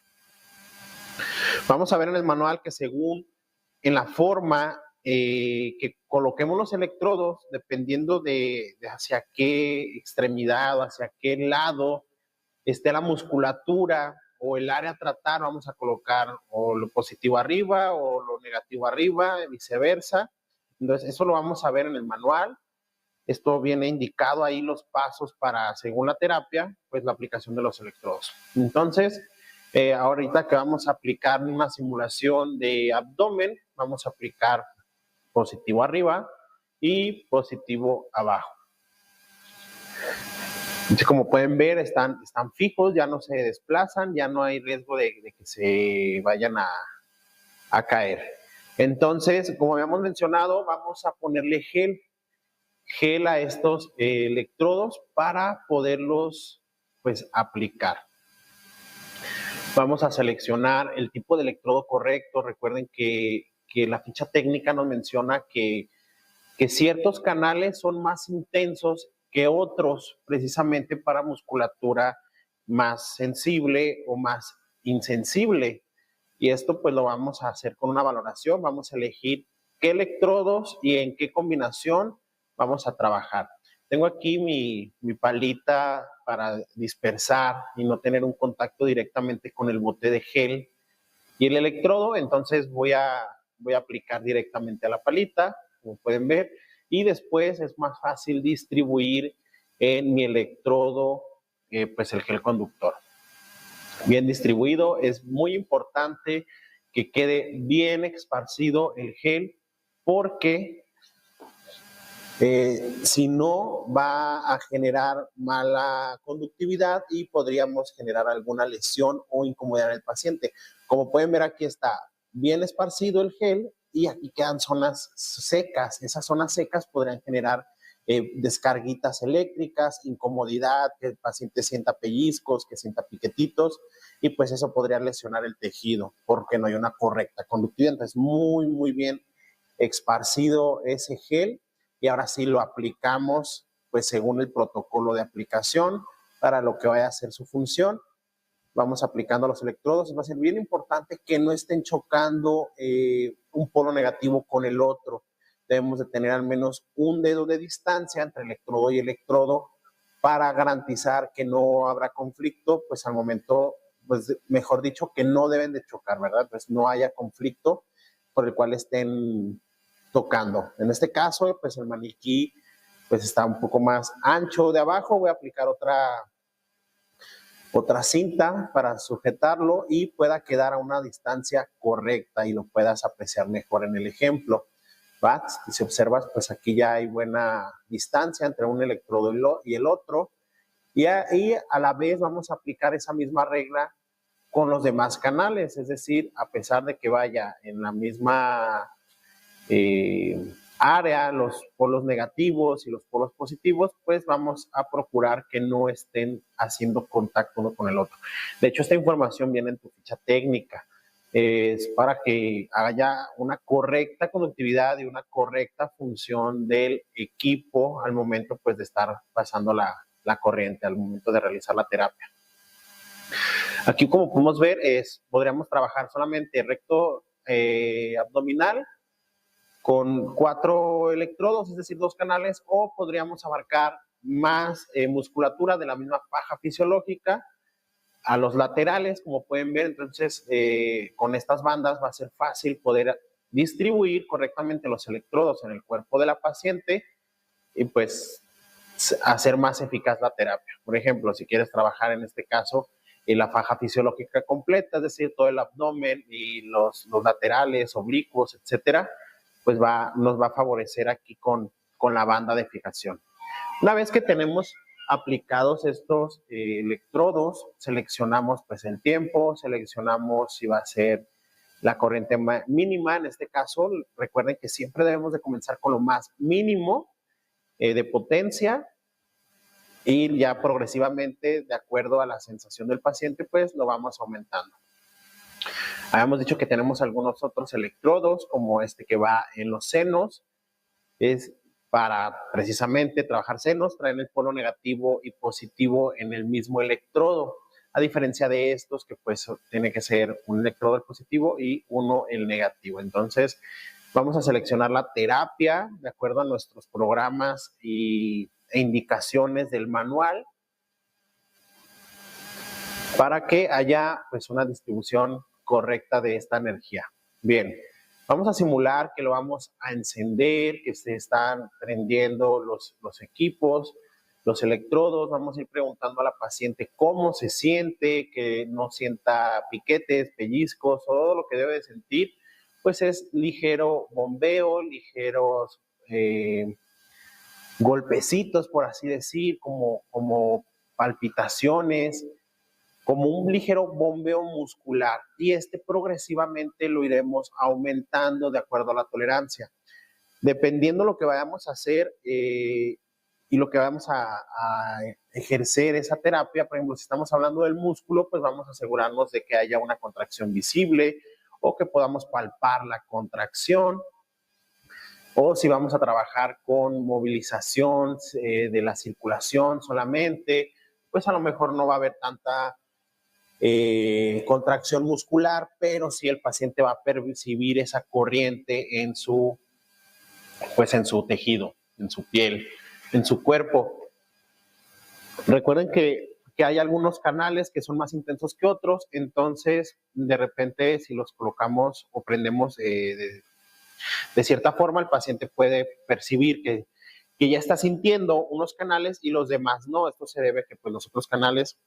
Vamos a ver en el manual que según en la forma que coloquemos los electrodos, dependiendo de hacia qué extremidad o hacia qué lado esté la musculatura o el área a tratar, vamos a colocar o lo positivo arriba o lo negativo arriba, viceversa. Entonces, eso lo vamos a ver en el manual. Esto viene indicado ahí los pasos para, según la terapia, pues la aplicación de los electrodos. Entonces, ahorita que vamos a aplicar una simulación de abdomen, vamos a aplicar positivo arriba y positivo abajo. Entonces, como pueden ver, están fijos, ya no se desplazan, ya no hay riesgo de que se vayan a caer. Entonces, como habíamos mencionado, vamos a ponerle gel a estos electrodos para poderlos pues aplicar. Vamos a seleccionar el tipo de electrodo correcto. Recuerden que la ficha técnica nos menciona que ciertos canales son más intensos que otros, precisamente para musculatura más sensible o más insensible. Y esto pues lo vamos a hacer con una valoración. Vamos a elegir qué electrodos y en qué combinación vamos a trabajar. Tengo aquí mi palita para dispersar y no tener un contacto directamente con el bote de gel y el electrodo. Entonces voy a aplicar directamente a la palita, como pueden ver, y después es más fácil distribuir en mi electrodo pues el gel conductor. Bien distribuido, es muy importante que quede bien esparcido el gel porque si no va a generar mala conductividad y podríamos generar alguna lesión o incomodidad en el paciente. Como pueden ver, aquí está bien esparcido el gel y aquí quedan zonas secas. Esas zonas secas podrían generar descarguitas eléctricas, incomodidad, que el paciente sienta pellizcos, que sienta piquetitos y pues eso podría lesionar el tejido porque no hay una correcta conductividad. Entonces, muy bien esparcido ese gel y ahora sí lo aplicamos pues según el protocolo de aplicación para lo que vaya a ser su función. Vamos aplicando los electrodos. Va a ser bien importante que no estén chocando un polo negativo con el otro. Debemos de tener al menos un dedo de distancia entre electrodo y electrodo para garantizar que no habrá conflicto, pues al momento, pues mejor dicho, que no deben de chocar, ¿verdad? Pues no haya conflicto por el cual estén tocando. En este caso, pues el maniquí pues está un poco más ancho de abajo. Voy a aplicar otra cinta para sujetarlo y pueda quedar a una distancia correcta y lo puedas apreciar mejor en el ejemplo. ¿Va? Si observas, pues aquí ya hay buena distancia entre un electrodo y el otro. Y a la vez vamos a aplicar esa misma regla con los demás canales, es decir, a pesar de que vaya en la misma área, los polos negativos y los polos positivos, pues vamos a procurar que no estén haciendo contacto uno con el otro. De hecho, esta información viene en tu ficha técnica. Es para que haya una correcta conductividad y una correcta función del equipo al momento pues, de estar pasando la corriente, al momento de realizar la terapia. Aquí, como podemos ver, podríamos trabajar solamente recto abdominal con 4 electrodos, es decir, 2 canales, o podríamos abarcar más musculatura de la misma faja fisiológica a los laterales, como pueden ver. Entonces, con estas bandas va a ser fácil poder distribuir correctamente los electrodos en el cuerpo de la paciente y pues hacer más eficaz la terapia. Por ejemplo, si quieres trabajar en este caso en la faja fisiológica completa, es decir, todo el abdomen y los laterales, oblicuos, etcétera, pues nos va a favorecer aquí con la banda de fijación. Una vez que tenemos aplicados estos electrodos, seleccionamos pues el tiempo, seleccionamos si va a ser la corriente mínima. En este caso, recuerden que siempre debemos de comenzar con lo más mínimo de potencia y ya progresivamente, de acuerdo a la sensación del paciente, pues lo vamos aumentando. Habíamos dicho que tenemos algunos otros electrodos, como este que va en los senos, es para precisamente trabajar senos, traer el polo negativo y positivo en el mismo electrodo, a diferencia de estos que pues tiene que ser un electrodo el positivo y uno el negativo. Entonces vamos a seleccionar la terapia de acuerdo a nuestros programas e indicaciones del manual para que haya pues una distribución correcta de esta energía. Bien, vamos a simular que lo vamos a encender, que se están prendiendo los equipos, los electrodos. Vamos a ir preguntando a la paciente cómo se siente, que no sienta piquetes, pellizcos, todo lo que debe de sentir, pues es ligero bombeo, ligeros golpecitos, por así decir, como palpitaciones, como un ligero bombeo muscular, y progresivamente lo iremos aumentando de acuerdo a la tolerancia. Dependiendo lo que vayamos a hacer y lo que vamos a ejercer esa terapia, por ejemplo, si estamos hablando del músculo, pues vamos a asegurarnos de que haya una contracción visible o que podamos palpar la contracción. O si vamos a trabajar con movilización de la circulación solamente, pues a lo mejor no va a haber tanta contracción muscular, pero sí el paciente va a percibir esa corriente en su tejido, en su piel, en su cuerpo. Recuerden que hay algunos canales que son más intensos que otros, entonces de repente si los colocamos o prendemos de cierta forma, el paciente puede percibir que ya está sintiendo unos canales y los demás no. Esto se debe a que pues, los otros canales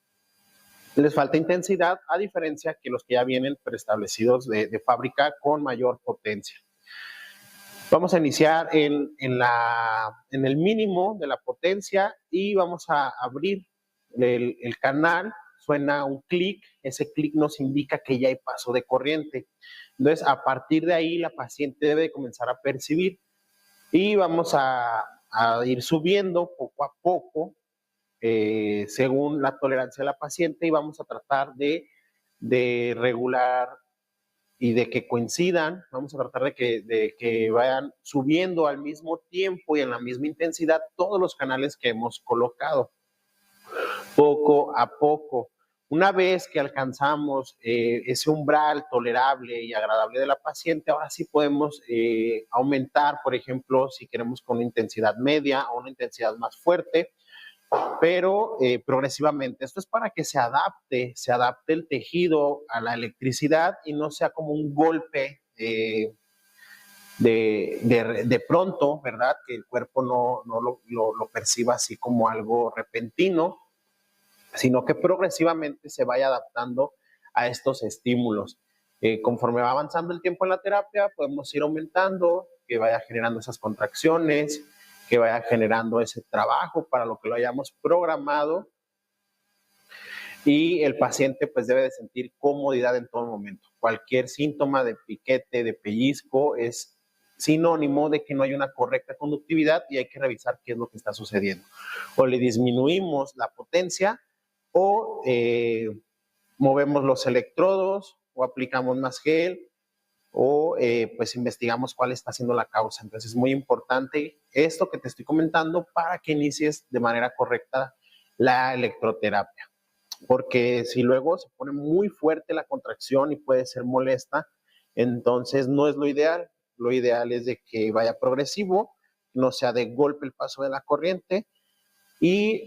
les falta intensidad, a diferencia que los que ya vienen preestablecidos de fábrica con mayor potencia. Vamos a iniciar en el mínimo de la potencia y vamos a abrir el canal. Suena un clic, ese clic nos indica que ya hay paso de corriente. Entonces, a partir de ahí, la paciente debe comenzar a percibir y vamos a ir subiendo poco a poco según la tolerancia de la paciente, y vamos a tratar de regular y de que coincidan. Vamos a tratar de que vayan subiendo al mismo tiempo y en la misma intensidad todos los canales que hemos colocado, poco a poco. Una vez que alcanzamos ese umbral tolerable y agradable de la paciente, ahora sí podemos aumentar, por ejemplo, si queremos con una intensidad media o una intensidad más fuerte, pero progresivamente. Esto es para que se adapte el tejido a la electricidad y no sea como un golpe de pronto, ¿verdad? Que el cuerpo no lo perciba así como algo repentino, sino que progresivamente se vaya adaptando a estos estímulos. Conforme va avanzando el tiempo en la terapia, podemos ir aumentando, que vaya generando esas contracciones, que vaya generando ese trabajo para lo que lo hayamos programado, y el paciente pues debe de sentir comodidad en todo momento. Cualquier síntoma de piquete, de pellizco es sinónimo de que no hay una correcta conductividad y hay que revisar qué es lo que está sucediendo. O le disminuimos la potencia o movemos los electrodos o aplicamos más gel o pues investigamos cuál está siendo la causa. Entonces es muy importante esto que te estoy comentando para que inicies de manera correcta la electroterapia, porque si luego se pone muy fuerte la contracción y puede ser molesta, entonces no es lo ideal. Lo ideal es de que vaya progresivo, no sea de golpe el paso de la corriente, y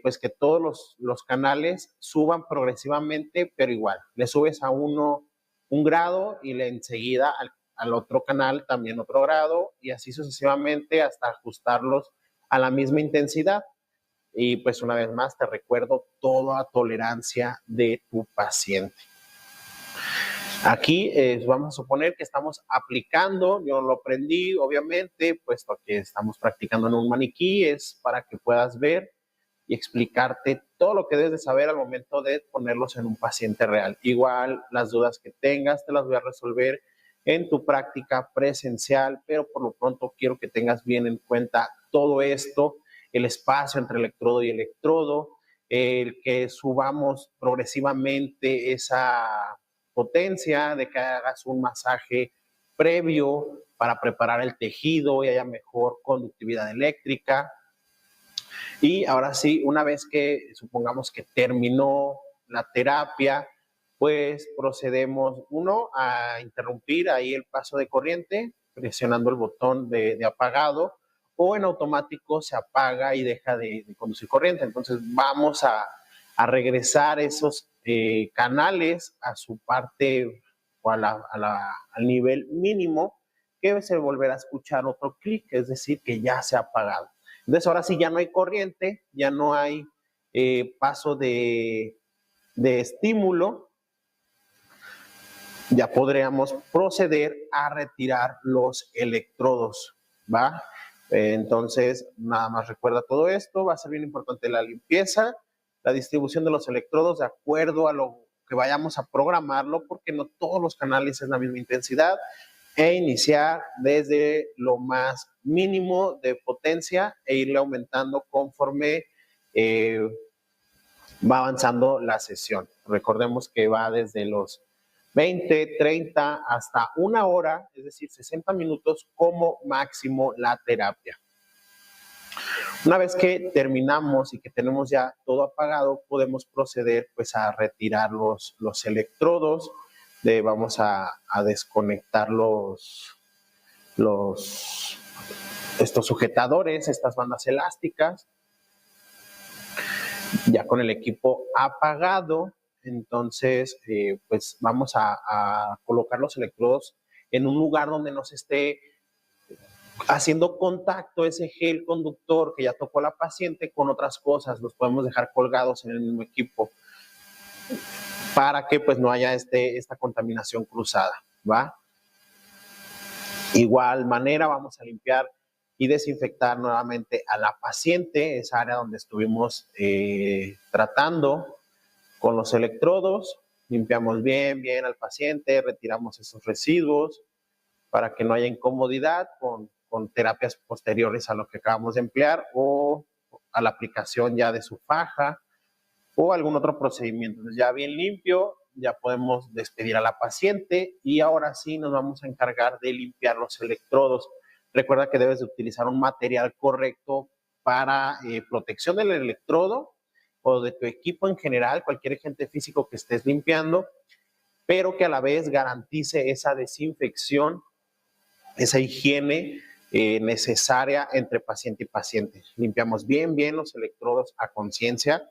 pues que todos los canales suban progresivamente, pero igual, le subes a uno un grado y enseguida al otro canal también otro grado, y así sucesivamente hasta ajustarlos a la misma intensidad. Y pues una vez más te recuerdo toda tolerancia de tu paciente. Aquí vamos a suponer que estamos aplicando, yo lo aprendí obviamente, puesto que estamos practicando en un maniquí, es para que puedas ver y explicarte todo lo que debes de saber al momento de ponerlos en un paciente real. Igual las dudas que tengas te las voy a resolver en tu práctica presencial, pero por lo pronto quiero que tengas bien en cuenta todo esto, el espacio entre electrodo y electrodo, el que subamos progresivamente esa potencia, de que hagas un masaje previo para preparar el tejido y haya mejor conductividad eléctrica. Y ahora sí, una vez que supongamos que terminó la terapia, pues procedemos, uno, a interrumpir ahí el paso de corriente, presionando el botón de apagado, o en automático se apaga y deja de conducir corriente. Entonces vamos a regresar esos canales a su parte o al nivel mínimo, que se volverá a escuchar otro clic, es decir, que ya se ha apagado. Entonces ahora sí ya no hay corriente, ya no hay paso de estímulo, ya podríamos proceder a retirar los electrodos, ¿va? Entonces, nada más recuerda todo esto, va a ser bien importante la limpieza, la distribución de los electrodos de acuerdo a lo que vayamos a programarlo, porque no todos los canales es la misma intensidad, e iniciar desde lo más mínimo de potencia e irle aumentando conforme va avanzando la sesión. Recordemos que va desde los 20, 30 hasta una hora, es decir, 60 minutos como máximo la terapia. Una vez que terminamos y que tenemos ya todo apagado, podemos proceder pues a retirar los electrodos, vamos a desconectar estos sujetadores, estas bandas elásticas, ya con el equipo apagado. Entonces, pues vamos a colocar los electrodos en un lugar donde no se esté haciendo contacto ese gel conductor que ya tocó la paciente con otras cosas. Los podemos dejar colgados en el mismo equipo para que pues no haya esta contaminación cruzada, ¿va? Igual manera vamos a limpiar y desinfectar nuevamente a la paciente, esa área donde estuvimos tratando con los electrodos. Limpiamos bien al paciente, retiramos esos residuos para que no haya incomodidad con terapias posteriores a lo que acabamos de emplear o a la aplicación ya de su faja o algún otro procedimiento. Entonces ya bien limpio, ya podemos despedir a la paciente y ahora sí nos vamos a encargar de limpiar los electrodos. Recuerda que debes de utilizar un material correcto para protección del electrodo o de tu equipo en general, cualquier agente físico que estés limpiando, pero que a la vez garantice esa desinfección, esa higiene necesaria entre paciente y paciente. Limpiamos bien los electrodos a conciencia,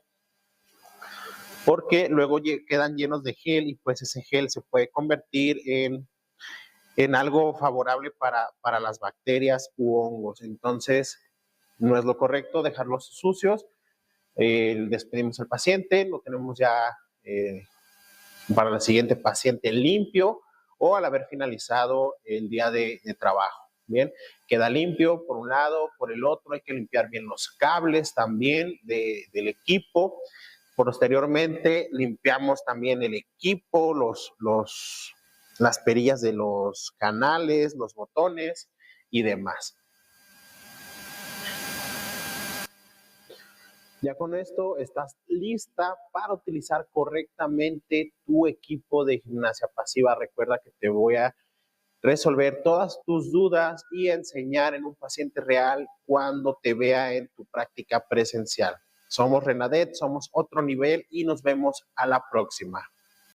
porque luego quedan llenos de gel y pues ese gel se puede convertir en algo favorable para las bacterias u hongos. Entonces, no es lo correcto dejarlos sucios. Despedimos al paciente, lo tenemos ya para la siguiente paciente limpio o al haber finalizado el día de trabajo. Bien, queda limpio por un lado, por el otro hay que limpiar bien los cables también del equipo. Posteriormente limpiamos también el equipo, las perillas de los canales, los botones y demás. Ya con esto estás lista para utilizar correctamente tu equipo de gimnasia pasiva. Recuerda que te voy a resolver todas tus dudas y enseñar en un paciente real cuando te vea en tu práctica presencial. Somos Renadet, somos Otro Nivel y nos vemos a la próxima.